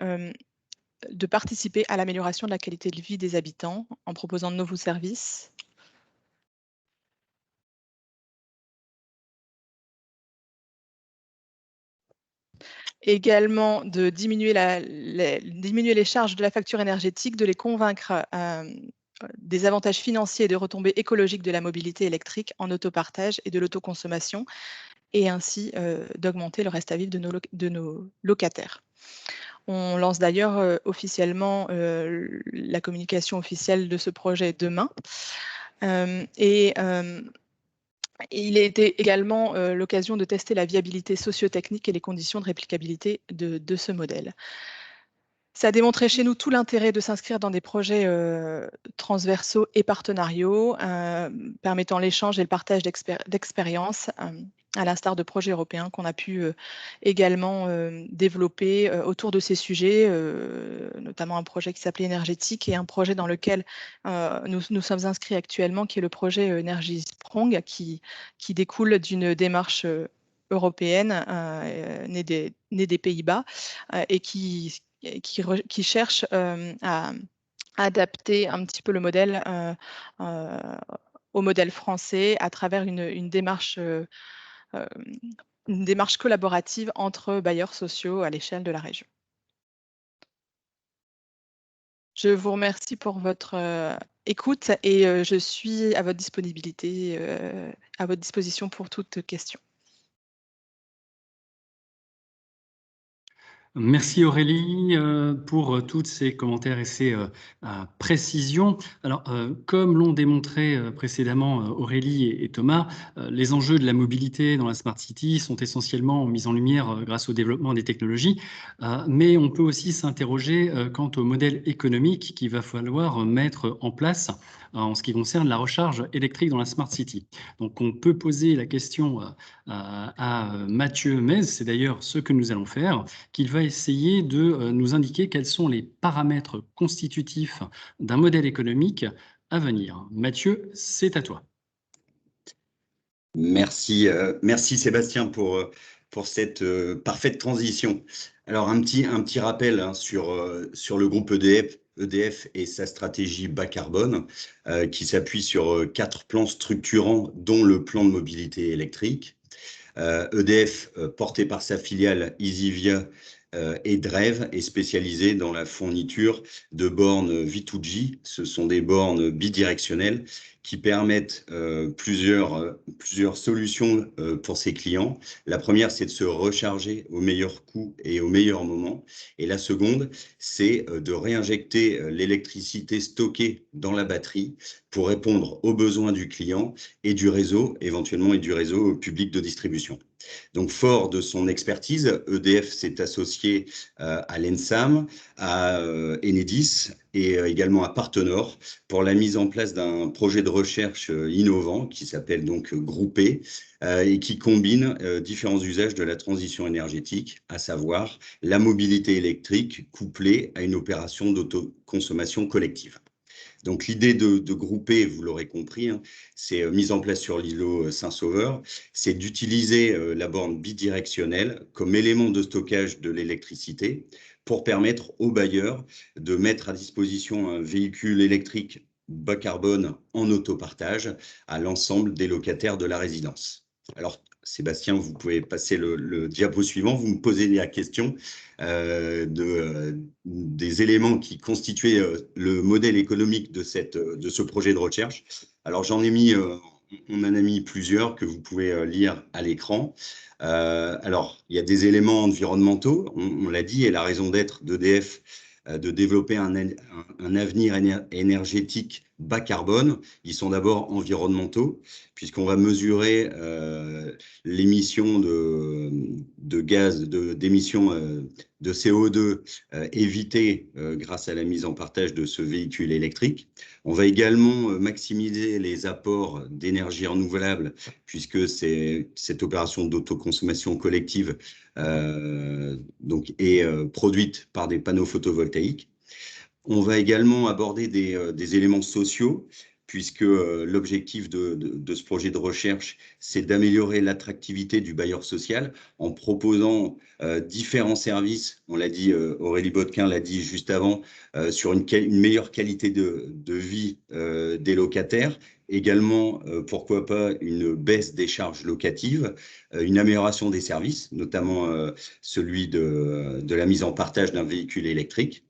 de participer à l'amélioration de la qualité de vie des habitants en proposant de nouveaux services. Également de diminuer les charges de la facture énergétique, de les convaincre des avantages financiers et de retombées écologiques de la mobilité électrique en autopartage et de l'autoconsommation, et ainsi d'augmenter le reste à vivre de nos locataires. On lance d'ailleurs officiellement la communication officielle de ce projet demain. Il a été également l'occasion de tester la viabilité socio-technique et les conditions de réplicabilité de ce modèle. Ça a démontré chez nous tout l'intérêt de s'inscrire dans des projets transversaux et partenariaux, permettant l'échange et le partage d'expériences, à l'instar de projets européens qu'on a pu également développer autour de ces sujets, notamment un projet qui s'appelait Énergétique et un projet dans lequel nous sommes inscrits actuellement, qui est le projet Energy Sprong, qui découle d'une démarche européenne née des Pays-Bas et qui cherche à adapter un petit peu le modèle au modèle français à travers une démarche collaborative entre bailleurs sociaux à l'échelle de la région. Je vous remercie pour votre écoute et je suis à votre disponibilité, à votre disposition pour toute question. Merci Aurélie pour tous ces commentaires et ces précisions. Alors, comme l'ont démontré précédemment Aurélie et Thomas, les enjeux de la mobilité dans la Smart City sont essentiellement mis en lumière grâce au développement des technologies, mais on peut aussi s'interroger quant au modèle économique qu'il va falloir mettre en place en ce qui concerne la recharge électrique dans la Smart City. Donc, on peut poser la question à Mathieu Mez, c'est d'ailleurs ce que nous allons faire, qu'il va essayer de nous indiquer quels sont les paramètres constitutifs d'un modèle économique à venir. Mathieu, c'est à toi. Merci, merci Sébastien pour cette parfaite transition. Alors, un petit rappel hein, sur le groupe EDF et sa stratégie bas carbone, qui s'appuie sur 4 plans structurants, dont le plan de mobilité électrique. EDF, porté par sa filiale Easyvia et Drev, est spécialisé dans la fourniture de bornes V2G. Ce sont des bornes bidirectionnelles qui permettent plusieurs solutions pour ses clients. La première, c'est de se recharger au meilleur coût et au meilleur moment. Et la seconde, c'est de réinjecter l'électricité stockée dans la batterie pour répondre aux besoins du client et du réseau, éventuellement, et du réseau public de distribution. Donc, fort de son expertise, EDF s'est associé à l'ENSAM, à Enedis et également à Partenor pour la mise en place d'un projet de recherche innovant qui s'appelle donc Groupé et qui combine différents usages de la transition énergétique, à savoir la mobilité électrique couplée à une opération d'autoconsommation collective. Donc l'idée de grouper, vous l'aurez compris, hein, c'est mise en place sur l'îlot Saint-Sauveur, c'est d'utiliser la borne bidirectionnelle comme élément de stockage de l'électricité pour permettre aux bailleurs de mettre à disposition un véhicule électrique bas carbone en autopartage à l'ensemble des locataires de la résidence. Alors, Sébastien, vous pouvez passer le diapo suivant. Vous me posez la question des éléments qui constituaient le modèle économique de ce projet de recherche. Alors, on en a mis plusieurs que vous pouvez lire à l'écran. Alors, il y a des éléments environnementaux, on l'a dit, et la raison d'être d'EDF de développer un avenir énergétique bas carbone. Ils sont d'abord environnementaux, puisqu'on va mesurer l'émission de gaz, d'émissions de CO2 évitées grâce à la mise en partage de ce véhicule électrique. On va également maximiser les apports d'énergie renouvelable, puisque cette opération d'autoconsommation collective est produite par des panneaux photovoltaïques. On va également aborder des éléments sociaux, puisque l'objectif de ce projet de recherche, c'est d'améliorer l'attractivité du bailleur social en proposant différents services. On l'a dit, Aurélie Botquin l'a dit juste avant, sur une meilleure qualité de vie des locataires. Également, pourquoi pas, une baisse des charges locatives, une amélioration des services, notamment celui de la mise en partage d'un véhicule électrique.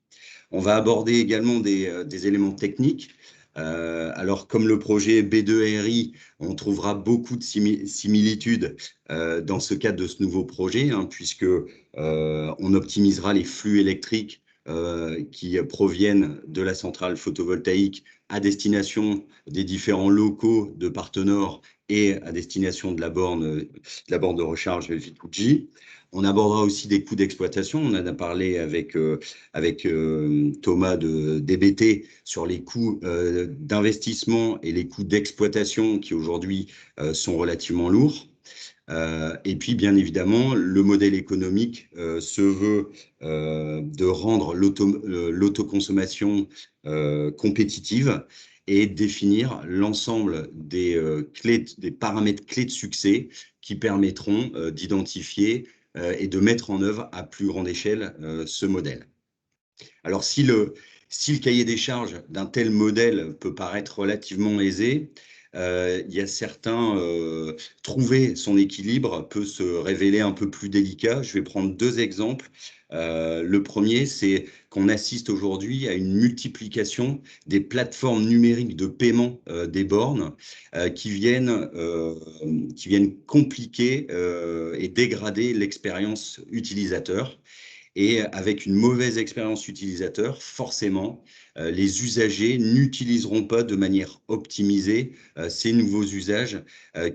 On va aborder également des éléments techniques. Alors, comme le projet B2RI, on trouvera beaucoup de similitudes dans ce cadre de ce nouveau projet, hein, puisque on optimisera les flux électriques qui proviennent de la centrale photovoltaïque à destination des différents locaux de Partenor et à destination de la borne de recharge V2G. On abordera aussi des coûts d'exploitation. On en a parlé avec Thomas de DBT sur les coûts d'investissement et les coûts d'exploitation qui aujourd'hui sont relativement lourds. Et puis, bien évidemment, le modèle économique se veut de rendre l'autoconsommation compétitive et définir l'ensemble des paramètres clés de succès qui permettront d'identifier et de mettre en œuvre à plus grande échelle ce modèle. Alors, si le cahier des charges d'un tel modèle peut paraître relativement aisé, il y a certains, trouver son équilibre peut se révéler un peu plus délicat. Je vais prendre 2 exemples. Le premier, c'est qu'on assiste aujourd'hui à une multiplication des plateformes numériques de paiement des bornes qui viennent compliquer et dégrader l'expérience utilisateur. Et avec une mauvaise expérience utilisateur, forcément, les usagers n'utiliseront pas de manière optimisée ces nouveaux usages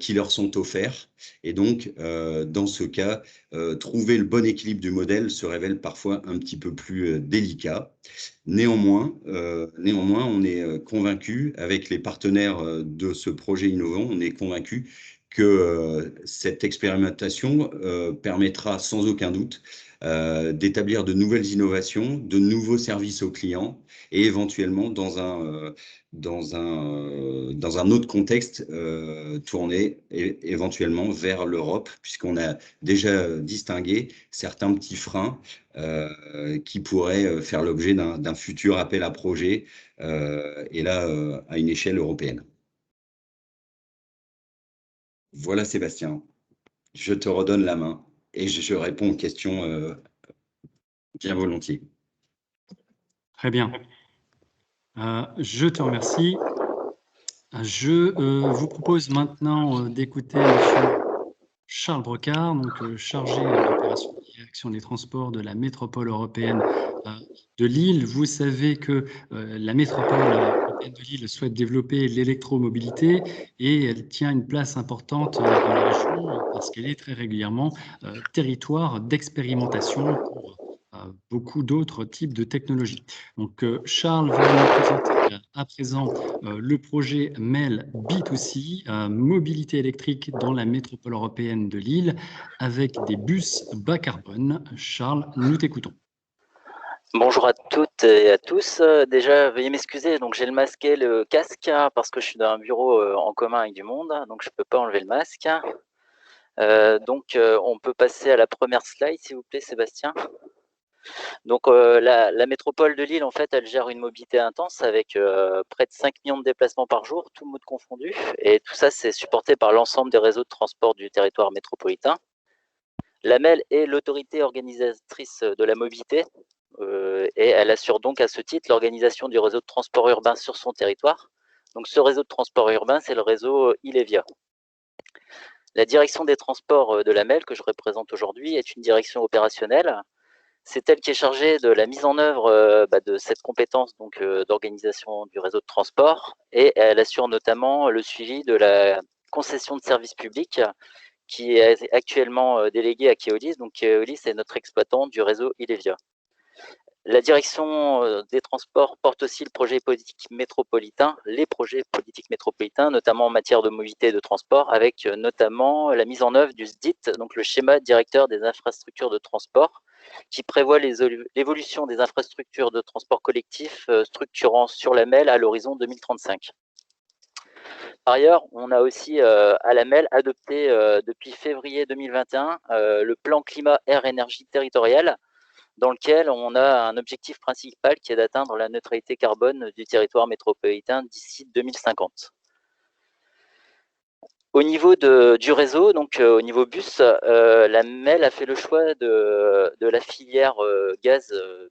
qui leur sont offerts. Et donc, dans ce cas, trouver le bon équilibre du modèle se révèle parfois un petit peu plus délicat. Néanmoins, on est convaincu, avec les partenaires de ce projet innovant, on est convaincu que cette expérimentation permettra sans aucun doute d'établir de nouvelles innovations, de nouveaux services aux clients et éventuellement dans un autre contexte tourné éventuellement vers l'Europe, puisqu'on a déjà distingué certains petits freins qui pourraient faire l'objet d'un futur appel à projet, et là à une échelle européenne. Voilà Sébastien, je te redonne la main et je réponds aux questions bien volontiers. Très bien. Je te remercie. Je vous propose maintenant d'écouter M. Charles Brocard, donc chargé d'opération de direction des transports de la métropole européenne de Lille. Vous savez que la métropole européenne de Lille souhaite développer l'électromobilité et elle tient une place importante dans la région parce qu'elle est très régulièrement territoire d'expérimentation pour beaucoup d'autres types de technologies. Donc, Charles va nous présenter à présent le projet MEL B2C, mobilité électrique dans la métropole européenne de Lille, avec des bus bas carbone. Charles, nous t'écoutons. Bonjour à toutes et à tous. Déjà, veuillez m'excuser, donc j'ai le masque et le casque parce que je suis dans un bureau en commun avec du monde, donc je ne peux pas enlever le masque. On peut passer à la première slide, s'il vous plaît, Sébastien. Donc, la métropole de Lille, en fait, elle gère une mobilité intense avec près de 5 millions de déplacements par jour, tout mode confondu. Et tout ça, c'est supporté par l'ensemble des réseaux de transport du territoire métropolitain. L'AMEL est l'autorité organisatrice de la mobilité et elle assure donc à ce titre l'organisation du réseau de transport urbain sur son territoire. Donc, ce réseau de transport urbain, c'est le réseau Ilevia. La direction des transports de l'AMEL, que je représente aujourd'hui, est une direction opérationnelle. C'est elle qui est chargée de la mise en œuvre de cette compétence d'organisation du réseau de transport et elle assure notamment le suivi de la concession de services publics qui est actuellement déléguée à Keolis. Donc Keolis est notre exploitant du réseau Ilevia. La direction des transports porte aussi le projet politique métropolitain, les projets politiques métropolitains, notamment en matière de mobilité et de transport, avec notamment la mise en œuvre du SDIT, donc le schéma directeur des infrastructures de transport, qui prévoit l'évolution des infrastructures de transport collectif structurant sur la MEL à l'horizon 2035. Par ailleurs, on a aussi à la MEL adopté depuis février 2021 le plan climat air énergie territorial, dans lequel on a un objectif principal qui est d'atteindre la neutralité carbone du territoire métropolitain d'ici 2050. Au niveau du réseau, donc au niveau bus, la MEL a fait le choix de la filière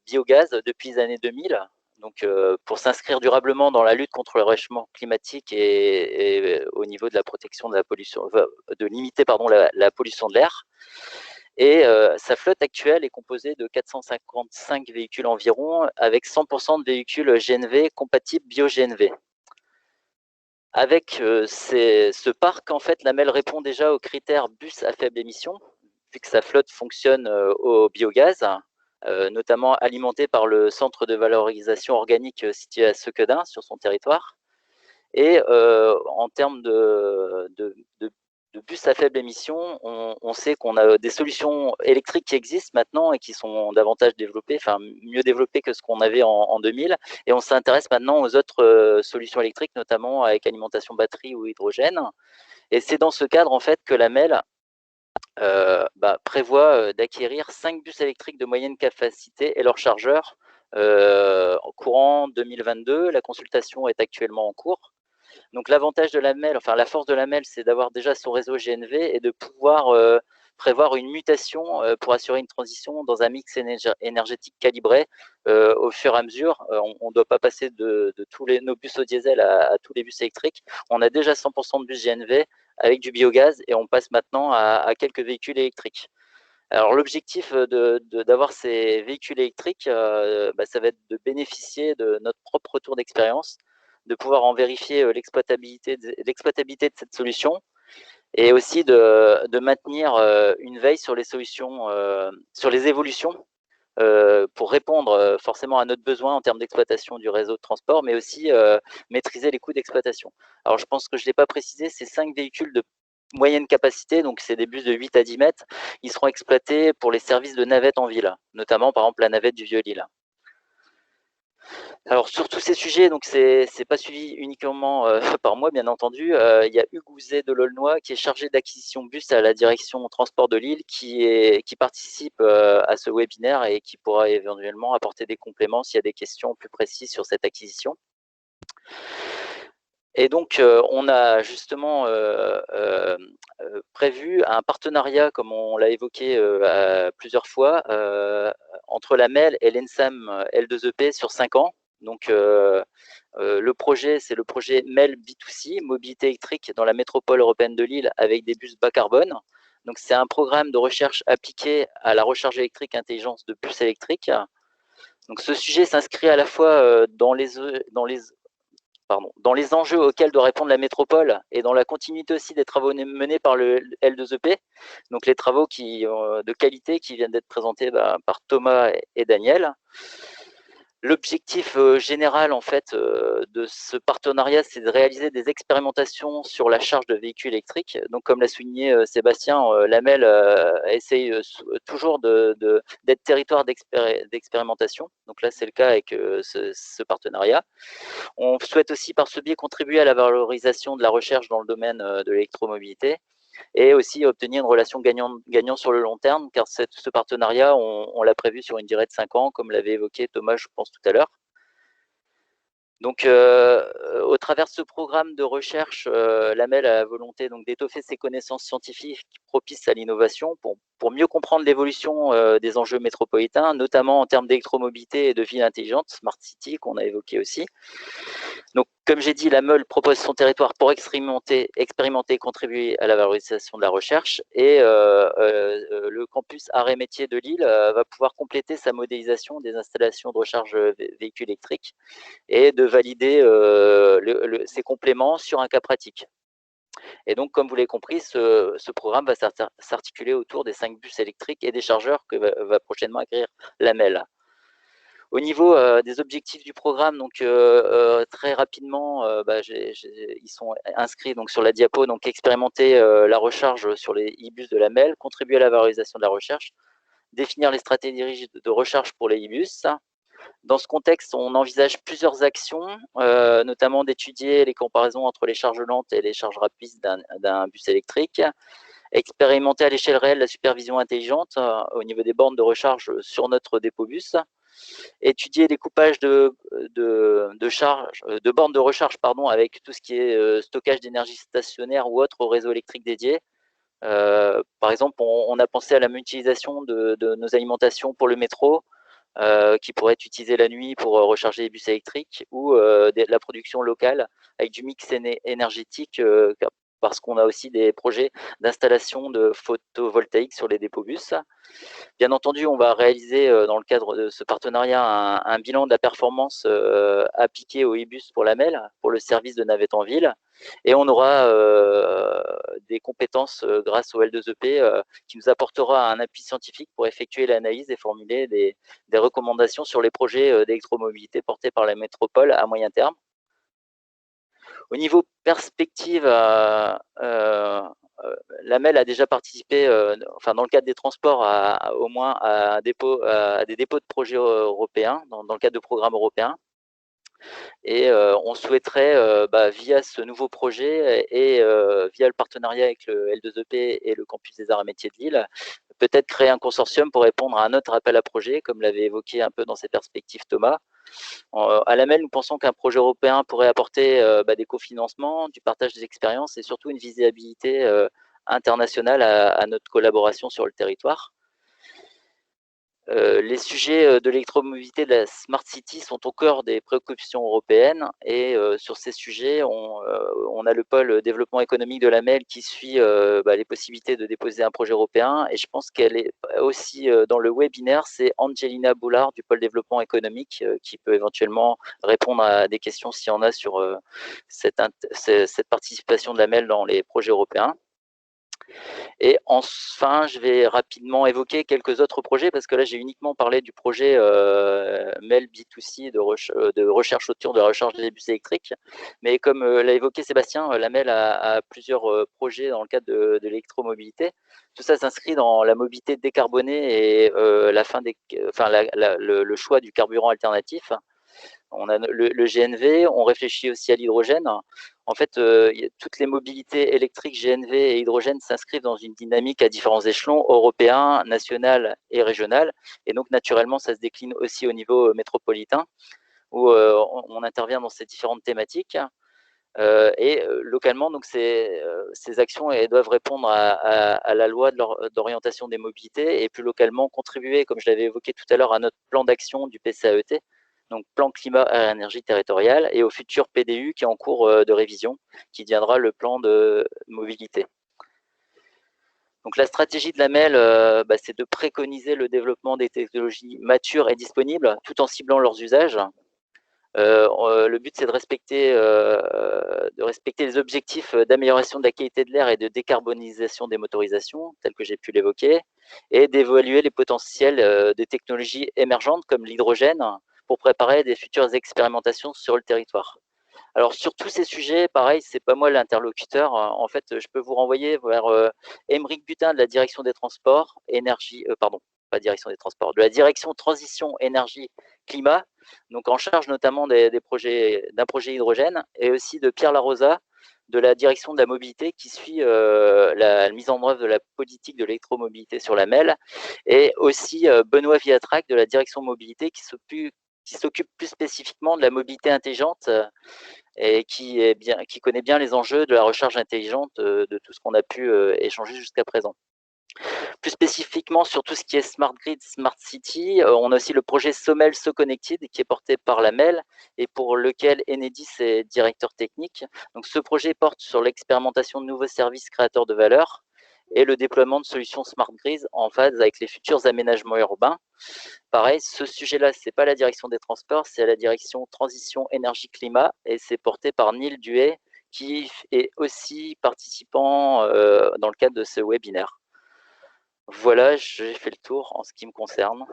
biogaz depuis les années 2000, donc pour s'inscrire durablement dans la lutte contre le réchauffement climatique et au niveau de la protection de la pollution, de limiter la pollution de l'air. Et sa flotte actuelle est composée de 455 véhicules environ, avec 100% de véhicules GNV compatibles bio-GNV. Avec ce parc, en fait, la MEL répond déjà aux critères bus à faible émission, vu que sa flotte fonctionne au biogaz, notamment alimenté par le centre de valorisation organique situé à Sequedin, sur son territoire. Et en termes de bus à faible émission, on sait qu'on a des solutions électriques qui existent maintenant et qui sont davantage développées, enfin mieux développées que ce qu'on avait en 2000. Et on s'intéresse maintenant aux autres solutions électriques, notamment avec alimentation batterie ou hydrogène. Et c'est dans ce cadre en fait que la MEL prévoit d'acquérir 5 bus électriques de moyenne capacité et leurs chargeurs courant 2022. La consultation est actuellement en cours. Donc l'avantage de la MEL, enfin la force de la MEL, c'est d'avoir déjà son réseau GNV et de pouvoir prévoir une mutation pour assurer une transition dans un mix énergétique calibré au fur et à mesure. On ne doit pas passer de tous nos bus au diesel à tous les bus électriques. On a déjà 100% de bus GNV avec du biogaz et on passe maintenant à quelques véhicules électriques. Alors l'objectif d'avoir ces véhicules électriques, ça va être de bénéficier de notre propre retour d'expérience, de pouvoir en vérifier l'exploitabilité de cette solution et aussi de maintenir une veille sur les solutions, sur les évolutions pour répondre forcément à notre besoin en termes d'exploitation du réseau de transport, mais aussi maîtriser les coûts d'exploitation. Alors je pense que je ne l'ai pas précisé, ces 5 véhicules moyenne capacité, donc c'est des bus de 8 à 10 mètres, ils seront exploités pour les services de navette en ville, notamment par exemple la navette du Vieux-Lille. Alors sur tous ces sujets, donc c'est pas suivi uniquement par moi, bien entendu. Il y a Hugues Ouzet de l'Aulnois qui est chargé d'acquisition bus à la direction transport de Lille, qui participe à ce webinaire et qui pourra éventuellement apporter des compléments s'il y a des questions plus précises sur cette acquisition. Et donc, on a justement prévu un partenariat, comme on l'a évoqué plusieurs fois, entre la MEL et l'ENSAM L2EP sur 5 ans. Donc, le projet, c'est le projet MEL B2C, mobilité électrique dans la métropole européenne de Lille avec des bus bas carbone. Donc, c'est un programme de recherche appliqué à la recharge électrique intelligence de bus électriques. Donc, ce sujet s'inscrit à la fois dans les enjeux auxquels doit répondre la métropole et dans la continuité aussi des travaux menés par le L2EP, donc les travaux de qualité qui viennent d'être présentés par Thomas et Daniel. L'objectif général en fait de ce partenariat, c'est de réaliser des expérimentations sur la charge de véhicules électriques. Donc, comme l'a souligné Sébastien, la MEL essaye toujours d'être territoire d'expérimentation. Donc là, c'est le cas avec ce partenariat. On souhaite aussi par ce biais contribuer à la valorisation de la recherche dans le domaine de l'électromobilité et aussi obtenir une relation gagnant sur le long terme, car ce partenariat, on l'a prévu sur une durée de 5 ans, comme l'avait évoqué Thomas, je pense, tout à l'heure. Donc, au travers de ce programme de recherche, la MEL a la volonté d'étoffer ses connaissances scientifiques propices à l'innovation pour mieux comprendre l'évolution des enjeux métropolitains, notamment en termes d'électromobilité et de ville intelligente, Smart City, qu'on a évoqué aussi. Donc, comme j'ai dit, la MEL propose son territoire pour expérimenter et contribuer à la valorisation de la recherche. Et le campus Arts et Métiers de Lille va pouvoir compléter sa modélisation des installations de recharge véhicules électriques et de valider ces compléments sur un cas pratique. Et donc, comme vous l'avez compris, ce programme va s'articuler autour des 5 bus électriques et des chargeurs que va prochainement acquérir la MEL. Au niveau des objectifs du programme, donc très rapidement, ils sont inscrits donc sur la diapo, donc expérimenter la recharge sur les e-bus de la MEL, contribuer à la valorisation de la recherche, définir les stratégies de recharge pour les e-bus. Dans ce contexte, on envisage plusieurs actions, notamment d'étudier les comparaisons entre les charges lentes et les charges rapides d'un bus électrique, expérimenter à l'échelle réelle la supervision intelligente au niveau des bornes de recharge sur notre dépôt bus, étudier les coupages de bornes de recharge avec tout ce qui est stockage d'énergie stationnaire ou autre au réseau électrique dédié. Par exemple, on a pensé à la mutualisation de nos alimentations pour le métro, qui pourrait être utilisé la nuit pour recharger les bus électriques, ou la production locale avec du mix énergétique, parce qu'on a aussi des projets d'installation de photovoltaïque sur les dépôts bus. Bien entendu, on va réaliser dans le cadre de ce partenariat un bilan de la performance appliquée au e-bus pour la MEL, pour le service de navette en ville, et on aura des compétences grâce au L2EP qui nous apportera un appui scientifique pour effectuer l'analyse et formuler des recommandations sur les projets d'électromobilité portés par la métropole à moyen terme. Au niveau perspective, la MEL a déjà participé, dans le cadre des transports, au moins à des dépôts de projets européens, dans le cadre de programmes européens. Et on souhaiterait, via ce nouveau projet et via le partenariat avec le L2EP et le campus des Arts et Métiers de Lille, peut-être créer un consortium pour répondre à un autre appel à projet, comme l'avait évoqué un peu dans ses perspectives Thomas. À la MEL, nous pensons qu'un projet européen pourrait apporter des cofinancements, du partage des expériences et surtout une visibilité internationale à notre collaboration sur le territoire. Les sujets de l'électromobilité de la Smart City sont au cœur des préoccupations européennes, et sur ces sujets, on a le pôle développement économique de la MEL qui suit les possibilités de déposer un projet européen, et je pense qu'elle est aussi dans le webinaire. C'est Angelina Boulard du pôle développement économique qui peut éventuellement répondre à des questions s'il y en a sur cette participation de la MEL dans les projets européens. Et enfin, je vais rapidement évoquer quelques autres projets, parce que là, j'ai uniquement parlé du projet MEL B2C de recherche autour de la recharge des bus électriques. Mais comme l'a évoqué Sébastien, la MEL a plusieurs projets dans le cadre de l'électromobilité. Tout ça s'inscrit dans la mobilité décarbonée et le choix du carburant alternatif. On a le GNV, on réfléchit aussi à l'hydrogène. En fait, toutes les mobilités électriques GNV et hydrogène s'inscrivent dans une dynamique à différents échelons, européens, national et régional. Et donc, naturellement, ça se décline aussi au niveau métropolitain, où on intervient dans ces différentes thématiques. Localement, donc ces actions elles doivent répondre à la loi d'orientation des mobilités et plus localement contribuer, comme je l'avais évoqué tout à l'heure, à notre plan d'action du PCAET, donc plan climat et énergie territoriale, et au futur PDU qui est en cours de révision, qui deviendra le plan de mobilité. Donc la stratégie de la MEL, c'est de préconiser le développement des technologies matures et disponibles, tout en ciblant leurs usages. Le but, c'est de respecter les objectifs d'amélioration de la qualité de l'air et de décarbonisation des motorisations, tels que j'ai pu l'évoquer, et d'évaluer les potentiels des technologies émergentes comme l'hydrogène pour préparer des futures expérimentations sur le territoire. Alors, sur tous ces sujets, pareil, c'est pas moi l'interlocuteur. En fait, je peux vous renvoyer vers Aymeric Butin de la direction des transports, de la direction transition énergie climat, donc en charge notamment d'un projet hydrogène, et aussi de Pierre Larosa de la direction de la mobilité qui suit la mise en œuvre de la politique de l'électromobilité sur la MEL, et aussi Benoît Viatrac de la direction mobilité qui s'occupe plus spécifiquement de la mobilité intelligente et qui connaît bien les enjeux de la recharge intelligente de tout ce qu'on a pu échanger jusqu'à présent. Plus spécifiquement sur tout ce qui est Smart Grid, Smart City, on a aussi le projet Sommel So Connected qui est porté par la MEL et pour lequel Enedis est directeur technique. Donc ce projet porte sur l'expérimentation de nouveaux services créateurs de valeur et le déploiement de solutions Smart Grid en phase avec les futurs aménagements urbains. Pareil, ce sujet-là, ce n'est pas la direction des transports, c'est la direction transition énergie-climat et c'est porté par Neil Duhay qui est aussi participant dans le cadre de ce webinaire. Voilà, j'ai fait le tour en ce qui me concerne.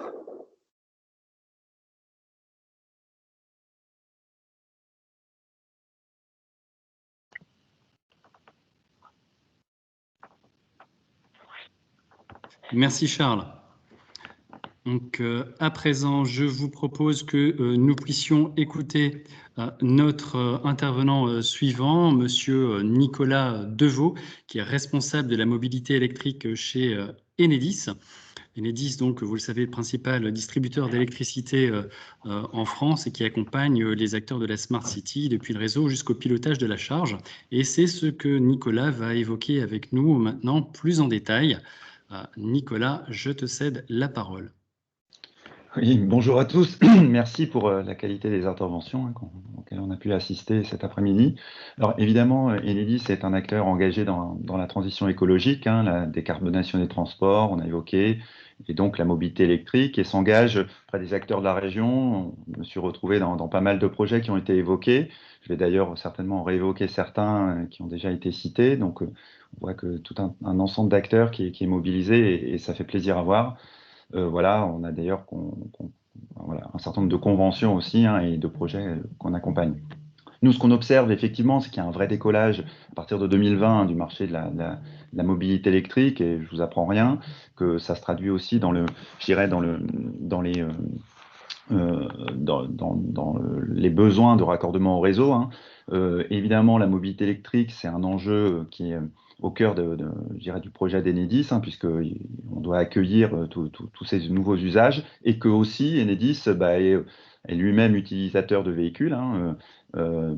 Merci Charles. Donc, à présent, je vous propose que nous puissions écouter notre intervenant suivant, Monsieur Nicolas Deveau, qui est responsable de la mobilité électrique chez Enedis. Enedis, donc, vous le savez, le principal distributeur d'électricité en France et qui accompagne les acteurs de la Smart City depuis le réseau jusqu'au pilotage de la charge. Et c'est ce que Nicolas va évoquer avec nous maintenant plus en détail. Nicolas, je te cède la parole. Oui, bonjour à tous. Merci pour la qualité des interventions auxquelles on a pu assister cet après-midi. Alors évidemment, Enedis est un acteur engagé dans la transition écologique, la décarbonation des transports, on a évoqué, et donc la mobilité électrique, et s'engage auprès des acteurs de la région. Je me suis retrouvé dans pas mal de projets qui ont été évoqués. Je vais d'ailleurs certainement réévoquer certains qui ont déjà été cités. Donc on voit que tout un ensemble d'acteurs qui est mobilisé et ça fait plaisir à voir. Voilà, on a d'ailleurs un certain nombre de conventions aussi et de projets qu'on accompagne. Nous, ce qu'on observe effectivement, c'est qu'il y a un vrai décollage à partir de 2020 du marché de la mobilité électrique, et je vous apprends rien, que ça se traduit aussi dans les besoins de raccordement au réseau. Évidemment, la mobilité électrique, c'est un enjeu qui est au cœur du projet d'Enedis, puisqu'on doit accueillir tous ces nouveaux usages, et que aussi Enedis est lui-même utilisateur de véhicules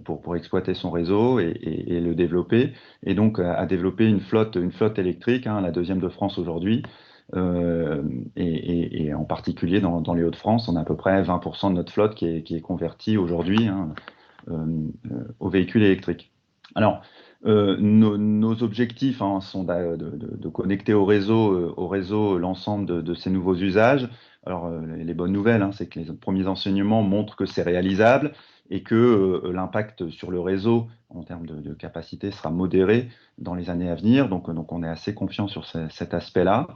pour exploiter son réseau et le développer, et donc a développé une flotte électrique, la deuxième de France aujourd'hui, et en particulier dans les Hauts-de-France, on a à peu près 20% de notre flotte qui est convertie aujourd'hui aux véhicules électriques. Alors, nos objectifs sont de connecter au réseau l'ensemble de ces nouveaux usages. Alors, les bonnes nouvelles, c'est que les premiers enseignements montrent que c'est réalisable et que l'impact sur le réseau en termes de capacité sera modéré dans les années à venir. Donc on est assez confiant sur cet aspect-là.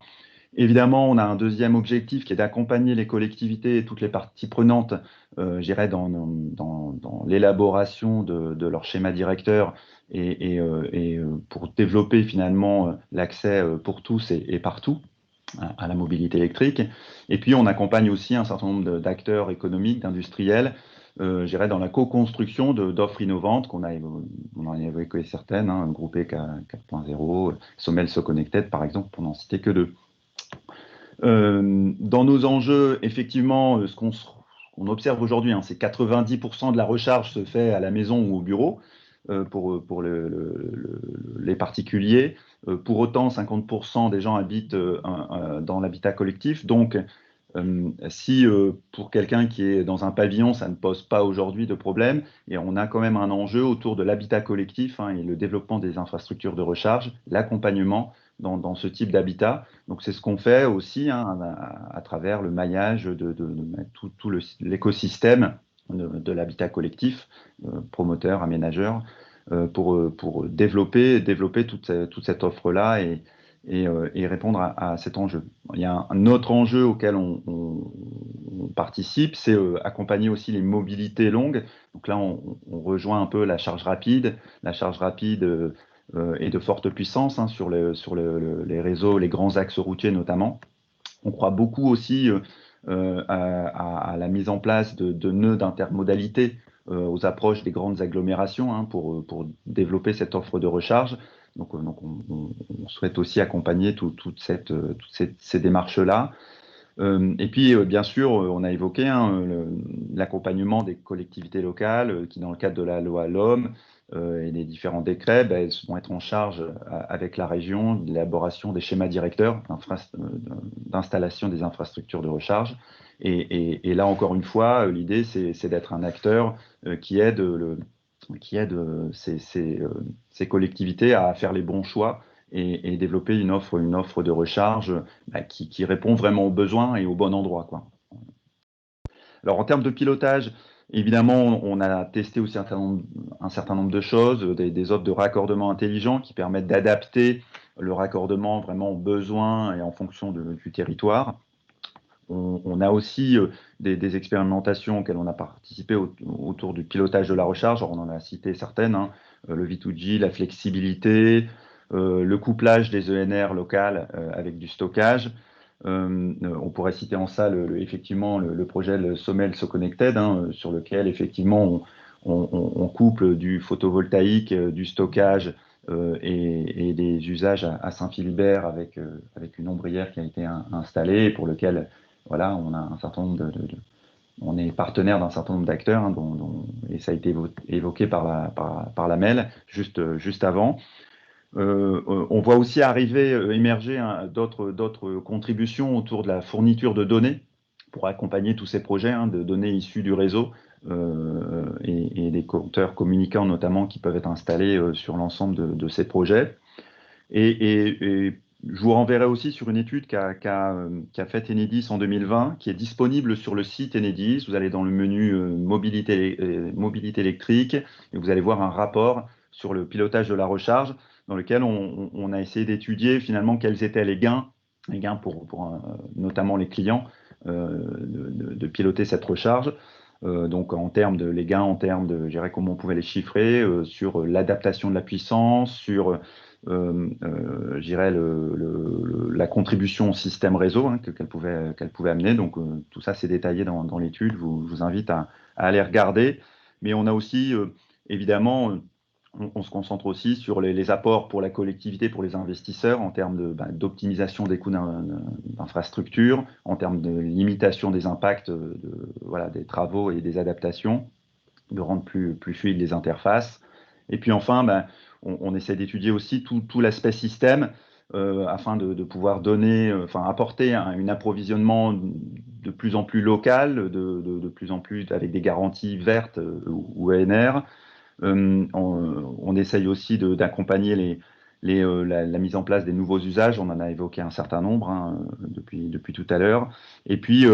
Évidemment, on a un deuxième objectif qui est d'accompagner les collectivités et toutes les parties prenantes, je dirais, dans l'élaboration de leur schéma directeur et pour développer finalement l'accès pour tous et partout à la mobilité électrique. Et puis, on accompagne aussi un certain nombre d'acteurs économiques, d'industriels, je dirais, dans la co-construction d'offres innovantes on en a évoqué certaines, Groupé 4.0, Sommel So Connected, par exemple, pour n'en citer que deux. Dans nos enjeux, effectivement, ce qu'on observe aujourd'hui, c'est 90% de la recharge se fait à la maison ou au bureau pour les particuliers. Pour autant, 50% des gens habitent dans l'habitat collectif. Donc, si pour quelqu'un qui est dans un pavillon, ça ne pose pas aujourd'hui de problème, et on a quand même un enjeu autour de l'habitat collectif et le développement des infrastructures de recharge, l'accompagnement dans ce type d'habitat. Donc c'est ce qu'on fait aussi à travers le maillage de tout l'écosystème de l'habitat collectif, promoteur, aménageur, pour développer toute cette offre-là et répondre à cet enjeu. Il y a un autre enjeu auquel on participe, c'est accompagner aussi les mobilités longues. Donc là, on rejoint un peu la charge rapide et de forte puissance sur les réseaux, les grands axes routiers notamment. On croit beaucoup aussi à la mise en place de nœuds d'intermodalité aux approches des grandes agglomérations pour développer cette offre de recharge. Donc on souhaite aussi accompagner toutes ces démarches-là. Et puis, bien sûr, on a évoqué l'accompagnement des collectivités locales qui, dans le cadre de la loi LOM et des différents décrets, vont être en charge avec la région de l'élaboration des schémas directeurs d'installation des infrastructures de recharge. Et là, encore une fois, l'idée, c'est d'être un acteur qui aide ces collectivités à faire les bons choix et développer une offre de recharge qui répond vraiment aux besoins et au bon endroit, quoi. Alors, en termes de pilotage, évidemment, on a testé aussi un certain nombre de choses, des offres de raccordement intelligent qui permettent d'adapter le raccordement vraiment aux besoins et en fonction du territoire. On a aussi des expérimentations auxquelles on a participé autour du pilotage de la recharge. Alors, on en a cité certaines, le V2G, la flexibilité, le couplage des ENR locales avec du stockage. On pourrait citer en ça effectivement le projet Sommel So Connected, sur lequel effectivement on couple du photovoltaïque, du stockage et des usages à Saint-Philibert avec une ombrière qui a été installée et pour lequel voilà, on a un certain nombre on est partenaire d'un certain nombre d'acteurs, et ça a été évoqué par la MEL juste avant. On voit aussi émerger d'autres contributions autour de la fourniture de données pour accompagner tous ces projets, de données issues du réseau et des compteurs communicants notamment qui peuvent être installés sur l'ensemble de ces projets. Et je vous renverrai aussi sur une étude qu'a faite Enedis en 2020, qui est disponible sur le site Enedis. Vous allez dans le menu mobilité électrique et vous allez voir un rapport sur le pilotage de la recharge dans lequel on a essayé d'étudier finalement quels étaient les gains pour notamment les clients de piloter cette recharge. Donc les gains en termes de, je dirais, comment on pouvait les chiffrer, sur l'adaptation de la puissance, sur je dirais la contribution au système réseau qu'elle pouvait amener. Donc tout ça c'est détaillé dans l'étude, je vous invite à aller regarder. Mais on a aussi évidemment, on se concentre aussi sur les apports pour la collectivité, pour les investisseurs en termes d'optimisation des coûts d'infrastructure, en termes de limitation des impacts des travaux et des adaptations, de rendre plus fluides les interfaces. Et puis enfin, on essaie d'étudier aussi tout l'aspect système afin de pouvoir apporter un approvisionnement de plus en plus local, de plus en plus avec des garanties vertes ou ENR. On essaye aussi d'accompagner la mise en place des nouveaux usages, on en a évoqué un certain nombre hein, depuis tout à l'heure, et puis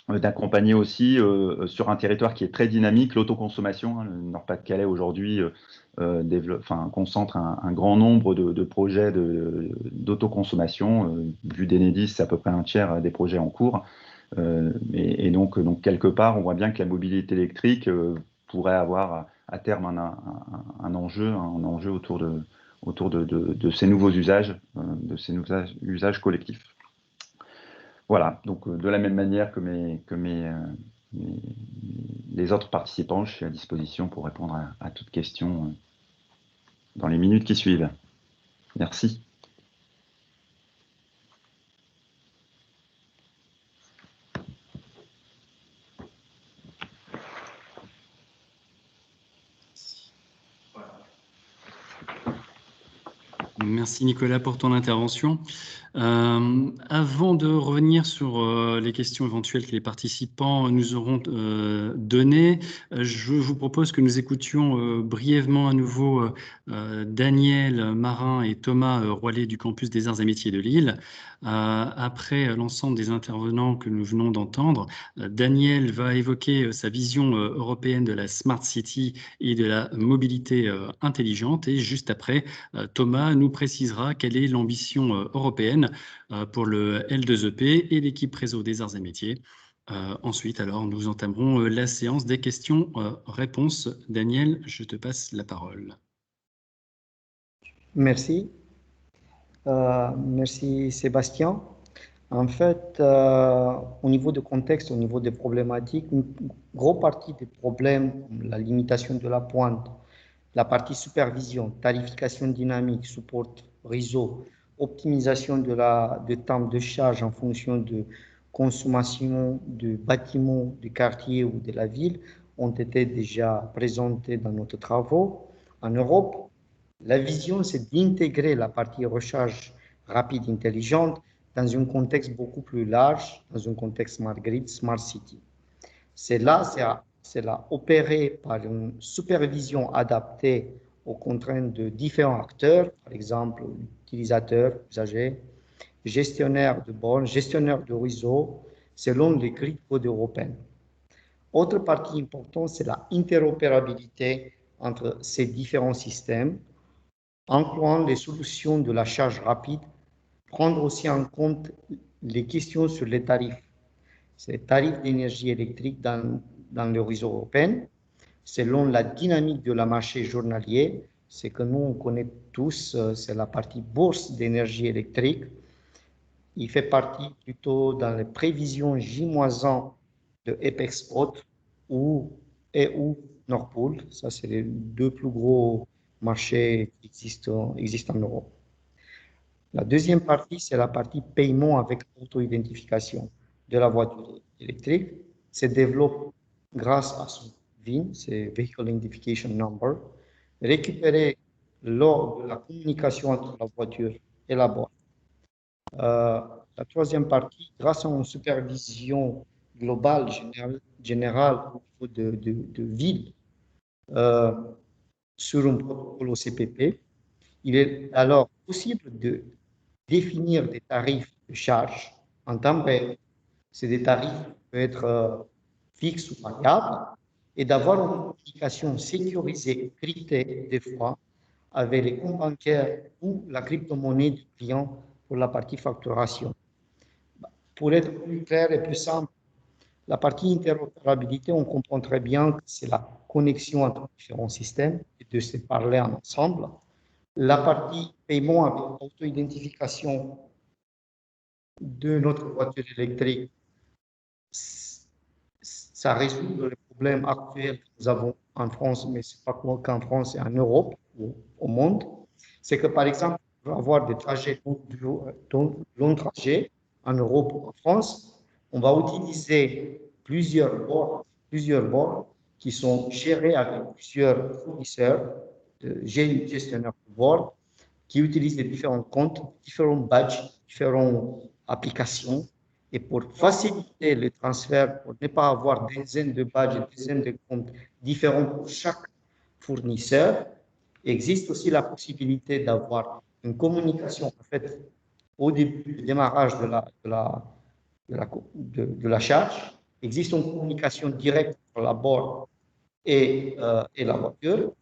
d'accompagner aussi sur un territoire qui est très dynamique, l'autoconsommation. Hein, le Nord-Pas-de-Calais aujourd'hui concentre un grand nombre de projets d'autoconsommation. Vu d'Enedis, c'est à peu près un tiers des projets en cours. Et donc, quelque part, on voit bien que la mobilité électrique pourrait avoir à terme un enjeu autour de ces nouveaux usages, usages collectifs. Voilà, donc de la même manière que les autres participants, je suis à disposition pour répondre à toute question dans les minutes qui suivent. Merci. Merci Nicolas pour ton intervention. Avant de revenir sur les questions éventuelles que les participants nous auront données, je vous propose que nous écoutions brièvement à nouveau Daniel Marin et Thomas Roilet du campus des Arts et Métiers de Lille. Après l'ensemble des intervenants que nous venons d'entendre, Daniel va évoquer sa vision européenne de la Smart City et de la mobilité intelligente, et juste après, Thomas nous précisera quelle est l'ambition européenne pour le L2EP et l'équipe réseau des arts et métiers. Ensuite, alors, nous entamerons la séance des questions-réponses. Daniel, je te passe la parole. Merci. Merci Sébastien. En fait, au niveau du contexte, au niveau des problématiques, une grosse partie des problèmes, la limitation de la pointe, la partie supervision, tarification dynamique, support réseau, optimisation de temps de charge en fonction de consommation du bâtiment, du quartier ou de la ville ont été déjà présentés dans notre travaux. En Europe, la vision, c'est d'intégrer la partie recharge rapide intelligente dans un contexte beaucoup plus large, dans un contexte Smart Grid, Smart City. C'est là opéré par une supervision adaptée aux contraintes de différents acteurs, par exemple utilisateurs, usagers, gestionnaires de bornes, gestionnaires de réseau, selon les grilles code européennes. Autre partie importante, c'est la interopérabilité entre ces différents systèmes, incluant les solutions de la charge rapide, prendre aussi en compte les questions sur les tarifs. C'est les tarifs d'énergie électrique dans le réseau européen, selon la dynamique de la marché journalier. C'est que nous, on connaît tous, c'est la partie bourse d'énergie électrique. Il fait partie plutôt dans les prévisions J-1 de Apex Spot ou Nord Pool. Ça, c'est les deux plus gros marchés qui existent en Europe. La deuxième partie, c'est la partie paiement avec auto-identification de la voiture électrique. Se développe grâce à son VIN, c'est Vehicle Identification Number, récupéré lors de la communication entre la voiture et la borne. La troisième partie, grâce à une supervision globale, générale au niveau de ville, sur un protocole OCPP, il est alors possible de définir des tarifs de charge en temps réel. C'est des tarifs qui peuvent être fixes ou variables, et d'avoir une communication sécurisée, cryptée des fois, avec les comptes bancaires ou la crypto-monnaie du client pour la partie facturation. Pour être plus clair et plus simple, la partie interopérabilité, on comprend très bien que c'est la connexion entre différents systèmes et de se parler ensemble. La partie paiement avec auto-identification de notre voiture électrique, ça résout les problèmes actuels que nous avons en France, mais ce n'est pas qu'en France et en Europe ou au monde. C'est que, par exemple, pour avoir des trajets longs trajets en Europe ou en France, on va utiliser plusieurs bornes qui sont gérées avec plusieurs fournisseurs, gestionnaires de bornes, qui utilisent les différents comptes, différents badges, différentes applications. Et pour faciliter le transfert, pour ne pas avoir des dizaines de badges, des dizaines de comptes différents pour chaque fournisseur, existe aussi la possibilité d'avoir une communication en fait au début du démarrage de la charge. Il existe une communication directe entre la borne et la voiture.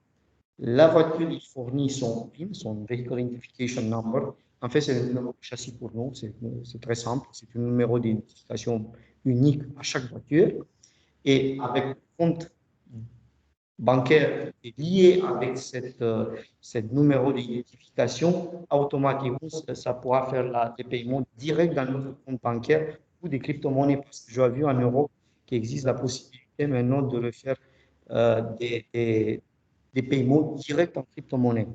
La voiture, il fournit son PIN, son Vehicle Identification Number. En fait, c'est le numéro de châssis pour nous, c'est très simple. C'est un numéro d'identification unique à chaque voiture. Et avec le compte bancaire lié avec cette numéro d'identification, automatiquement, ça pourra faire des paiements directs dans notre compte bancaire ou des crypto-monnaies. Parce que j'ai vu en Europe qu'il existe la possibilité maintenant de refaire des paiements directs en crypto-monnaie.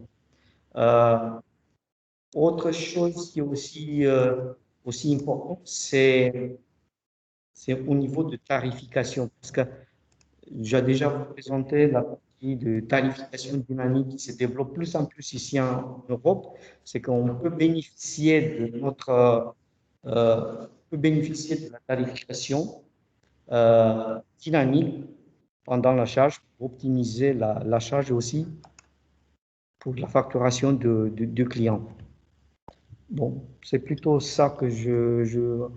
Autre chose qui est aussi important, c'est au niveau de tarification. Parce que j'ai déjà présenté la partie de tarification dynamique qui se développe plus en plus ici en Europe. C'est qu'on peut bénéficier de la tarification dynamique pendant la charge pour optimiser la charge aussi pour la facturation de clients. Bon, c'est plutôt ça que je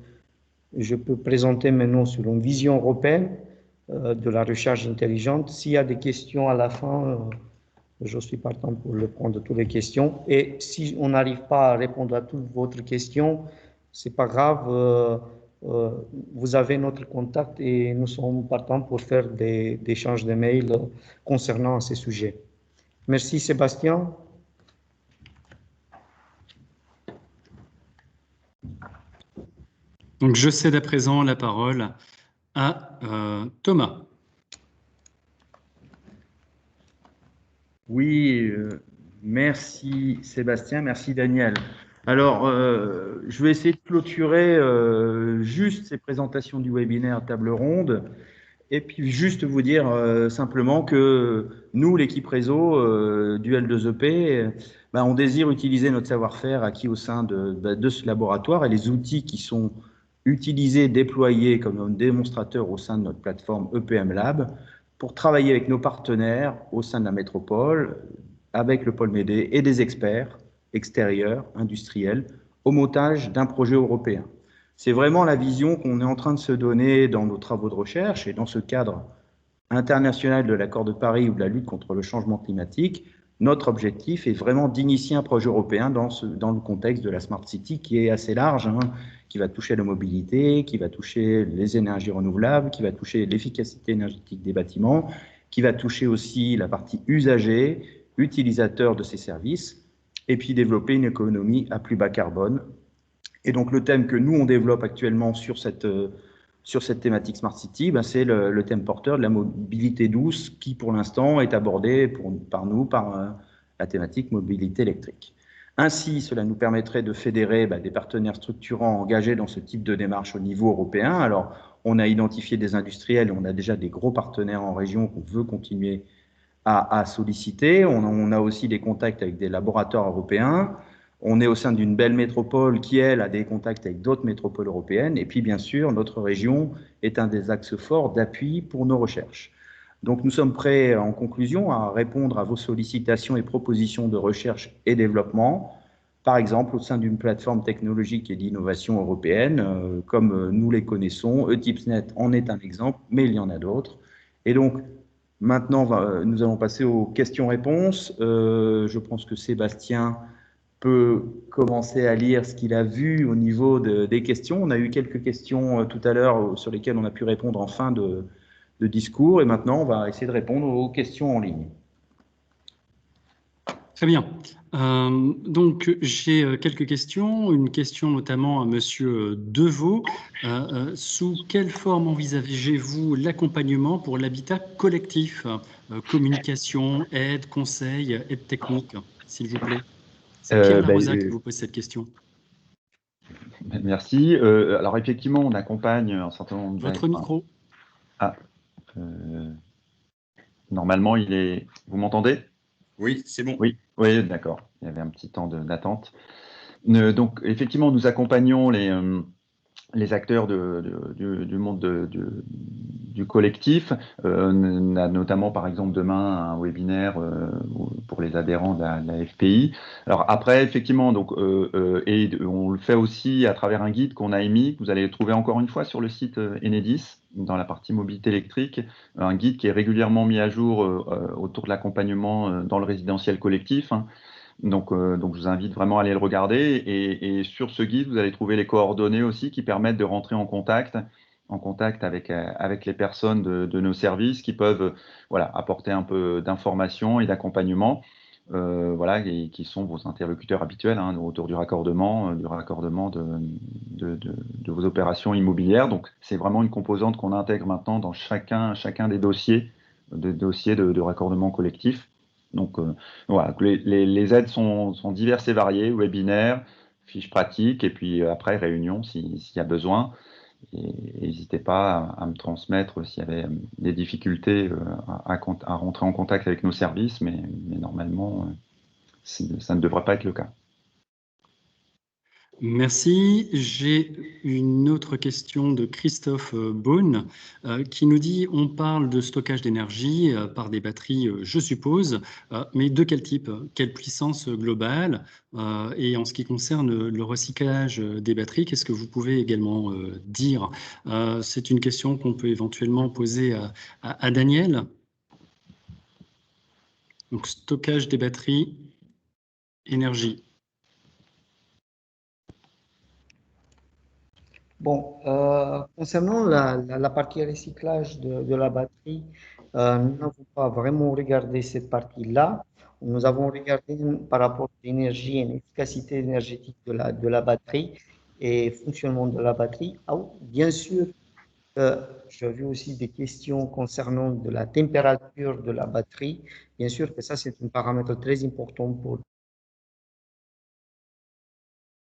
peux présenter maintenant sur une vision européenne de la recharge intelligente. S'il y a des questions à la fin, je suis partant pour répondre à toutes les questions. Et si on n'arrive pas à répondre à toutes vos questions, c'est pas grave. Vous avez notre contact et nous sommes partants pour faire des échanges de mails concernant ces sujets. Merci Sébastien. Donc je cède à présent la parole à Thomas. Oui, merci Sébastien, merci Daniel. Alors, je vais essayer de clôturer juste ces présentations du webinaire table ronde et puis juste vous dire simplement que nous, l'équipe réseau du L2EP, on désire utiliser notre savoir-faire acquis au sein de ce laboratoire et les outils qui sont utilisés, déployés comme un démonstrateur au sein de notre plateforme EPM Lab pour travailler avec nos partenaires au sein de la métropole, avec le pôle Médé et des experts extérieurs, industriels, au montage d'un projet européen. C'est vraiment la vision qu'on est en train de se donner dans nos travaux de recherche et dans ce cadre international de l'accord de Paris ou de la lutte contre le changement climatique. Notre objectif est vraiment d'initier un projet européen dans le contexte de la Smart City qui est assez large, qui va toucher la mobilité, qui va toucher les énergies renouvelables, qui va toucher l'efficacité énergétique des bâtiments, qui va toucher aussi la partie usagers, utilisateurs de ces services, et puis développer une économie à plus bas carbone. Et donc le thème que nous, on développe actuellement sur cette thématique Smart City, c'est le thème porteur de la mobilité douce qui, pour l'instant, est abordé par la thématique mobilité électrique. Ainsi, cela nous permettrait de fédérer des partenaires structurants engagés dans ce type de démarche au niveau européen. Alors, on a identifié des industriels et on a déjà des gros partenaires en région qu'on veut continuer à solliciter. On a aussi des contacts avec des laboratoires européens. On est au sein d'une belle métropole qui, elle, a des contacts avec d'autres métropoles européennes. Et puis, bien sûr, notre région est un des axes forts d'appui pour nos recherches. Donc, nous sommes prêts, en conclusion, à répondre à vos sollicitations et propositions de recherche et développement, par exemple, au sein d'une plateforme technologique et d'innovation européenne, comme nous les connaissons. eTipsNet en est un exemple, mais il y en a d'autres. Et donc, maintenant, nous allons passer aux questions-réponses. Je pense que Sébastien peut commencer à lire ce qu'il a vu au niveau des questions. On a eu quelques questions tout à l'heure sur lesquelles on a pu répondre en fin de discours. Et maintenant, on va essayer de répondre aux questions en ligne. Très bien. Donc, j'ai quelques questions. Une question notamment à Monsieur Deveau. Sous quelle forme envisagez-vous l'accompagnement pour l'habitat collectif? Communication, aide, conseil, aide technique, s'il vous plaît. C'est Pierre Larosa qui vous pose cette question. Merci. Alors, effectivement, on accompagne un certain nombre de... Votre micro. Ah. Normalement, il est... Vous m'entendez? Oui, c'est bon. Oui, d'accord. Il y avait un petit temps d'attente. Donc, effectivement, nous accompagnons les acteurs du monde du du collectif. On a notamment, par exemple, demain, un webinaire pour les adhérents de la FPI. Alors après, effectivement, donc, et on le fait aussi à travers un guide qu'on a émis, que vous allez trouver encore une fois sur le site Enedis, dans la partie mobilité électrique, un guide qui est régulièrement mis à jour autour de l'accompagnement dans le résidentiel collectif. Hein. Donc, je vous invite vraiment à aller le regarder. Et sur ce guide, vous allez trouver les coordonnées aussi qui permettent de rentrer en contact avec les personnes de nos services qui peuvent voilà, apporter un peu d'informations et d'accompagnement, voilà, et qui sont vos interlocuteurs habituels hein, autour du raccordement de vos opérations immobilières. Donc, c'est vraiment une composante qu'on intègre maintenant dans chacun des dossiers de raccordement collectif. Donc, voilà, les aides sont diverses et variées, webinaires, fiches pratiques, et puis après, réunions s'il y a besoin. Et n'hésitez pas à me transmettre s'il y avait des difficultés à rentrer en contact avec nos services, mais normalement, ça ne devrait pas être le cas. Merci. J'ai une autre question de Christophe Beaune qui nous dit on parle de stockage d'énergie par des batteries, je suppose, mais de quel type? Quelle puissance globale? Et en ce qui concerne le recyclage des batteries, qu'est-ce que vous pouvez également dire? C'est une question qu'on peut éventuellement poser à Daniel. Donc, stockage des batteries, énergie. Bon, concernant la partie recyclage de la batterie, nous n'avons pas vraiment regardé cette partie-là. Nous avons regardé par rapport à l'énergie et l'efficacité énergétique de la batterie et fonctionnement de la batterie. Ah, bien sûr, j'ai vu aussi des questions concernant de la température de la batterie. Bien sûr que ça, c'est un paramètre très important pour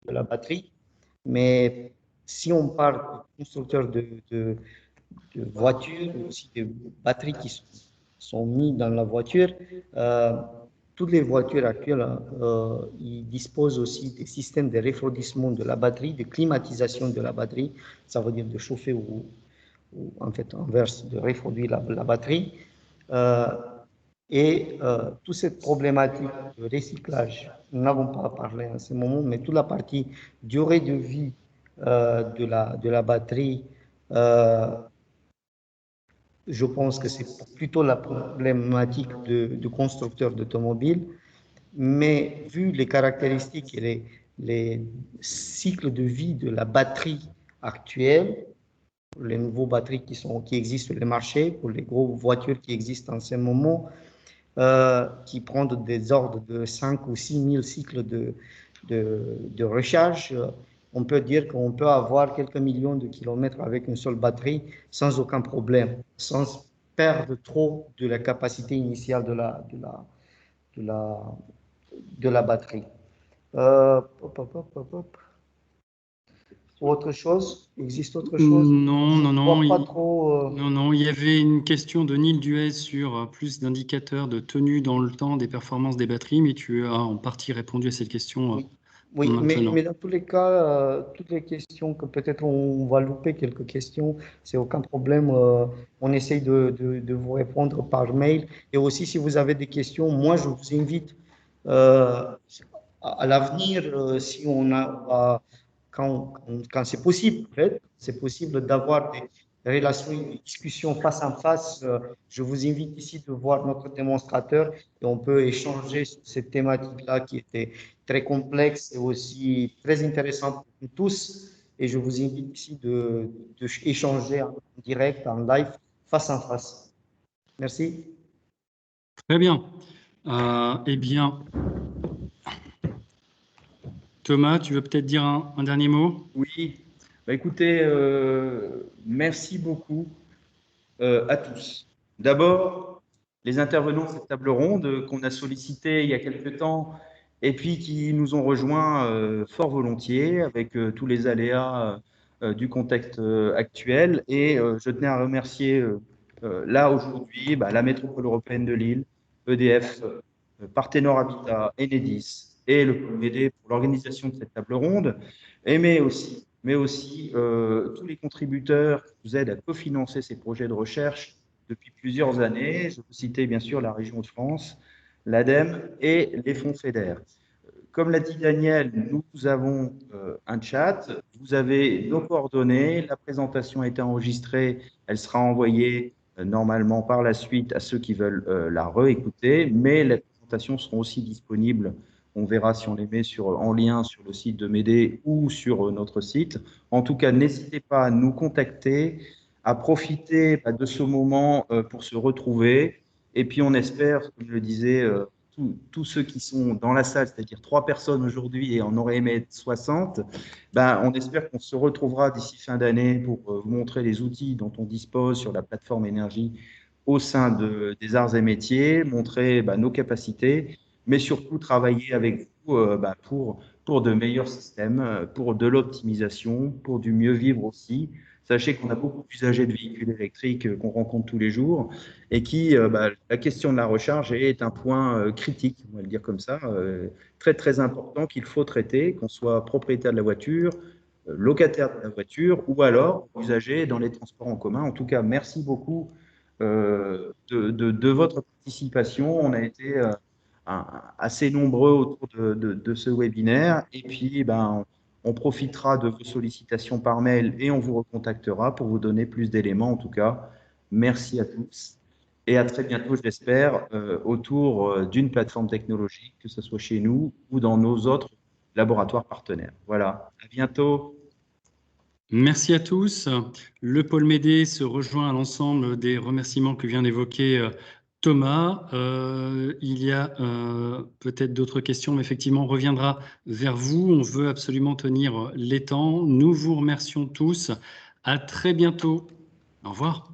la batterie, mais si on parle de constructeurs de voitures, aussi des batteries qui sont mises dans la voiture, toutes les voitures actuelles, ils disposent aussi des systèmes de refroidissement de la batterie, de climatisation de la batterie, ça veut dire de chauffer ou en fait, inverse, de refroidir la batterie. Toute cette problématique de recyclage, nous n'avons pas parlé en ce moment, mais toute la partie durée de vie de la batterie, je pense que c'est plutôt la problématique de constructeurs d'automobiles, mais vu les caractéristiques et les cycles de vie de la batterie actuelle, les nouveaux batteries qui existent sur le marché, pour les grosses voitures qui existent en ce moment, qui prennent des ordres de 5 ou 6 000 cycles de recharge, on peut dire qu'on peut avoir quelques millions de kilomètres avec une seule batterie sans aucun problème, sans perdre trop de la capacité initiale de la batterie. Autre chose? Existe autre chose? Non, non, non. Pas trop, Non, non. Il y avait une question de Neil Duez sur plus d'indicateurs de tenue dans le temps des performances des batteries, mais tu as en partie répondu à cette question. Oui, maintenant. mais dans tous les cas, toutes les questions que peut-être on va louper quelques questions, c'est aucun problème. On essaye de vous répondre par mail. Et aussi, si vous avez des questions, moi, je vous invite à l'avenir, si on a, quand c'est possible, en fait, c'est possible d'avoir des relations, des discussions face à face. Je vous invite ici de voir notre démonstrateur et on peut échanger sur cette thématique-là qui était très complexe et aussi très intéressante pour nous tous. Et je vous invite ici d'échanger en direct, en live, face à face. Merci. Très bien. Eh bien, Thomas, tu veux peut-être dire un dernier mot? Oui. Bah, écoutez, merci beaucoup à tous. D'abord, les intervenants de cette table ronde qu'on a sollicité il y a quelques temps et puis qui nous ont rejoints fort volontiers avec tous les aléas du contexte actuel. Et je tenais à remercier là aujourd'hui la Métropole européenne de Lille, EDF, Partenor Habitat, Enedis et le Pôle MED pour l'organisation de cette table ronde, mais aussi mais aussi tous les contributeurs qui vous aident à cofinancer ces projets de recherche depuis plusieurs années. Je peux citer bien sûr la région de France, l'ADEME et les fonds FEDER. Comme l'a dit Daniel, nous avons un chat, vous avez nos coordonnées, la présentation a été enregistrée, elle sera envoyée normalement par la suite à ceux qui veulent la réécouter, mais les présentations seront aussi disponibles, on verra si on les met en lien sur le site de Médé ou sur notre site. En tout cas, n'hésitez pas à nous contacter, à profiter de ce moment pour se retrouver, et puis on espère, comme je le disais, tous ceux qui sont dans la salle, c'est-à-dire 3 personnes aujourd'hui et on aurait aimé être 60, on espère qu'on se retrouvera d'ici fin d'année pour vous montrer les outils dont on dispose sur la plateforme énergie au sein des arts et métiers, montrer nos capacités, mais surtout travailler avec vous pour de meilleurs systèmes, pour de l'optimisation, pour du mieux vivre aussi. Sachez qu'on a beaucoup d'usagers de véhicules électriques qu'on rencontre tous les jours et qui, la question de la recharge est un point critique, on va le dire comme ça, très très important qu'il faut traiter, qu'on soit propriétaire de la voiture, locataire de la voiture ou alors usager dans les transports en commun. En tout cas, merci beaucoup de votre participation. On a été assez nombreux autour de ce webinaire et puis on profitera de vos sollicitations par mail et on vous recontactera pour vous donner plus d'éléments. En tout cas, merci à tous et à très bientôt, je l'espère, autour d'une plateforme technologique, que ce soit chez nous ou dans nos autres laboratoires partenaires. Voilà, à bientôt. Merci à tous. Le pôle Médé se rejoint à l'ensemble des remerciements que vient d'évoquer Thomas. Il y a peut-être d'autres questions, mais effectivement, on reviendra vers vous. On veut absolument tenir les temps. Nous vous remercions tous. À très bientôt. Au revoir.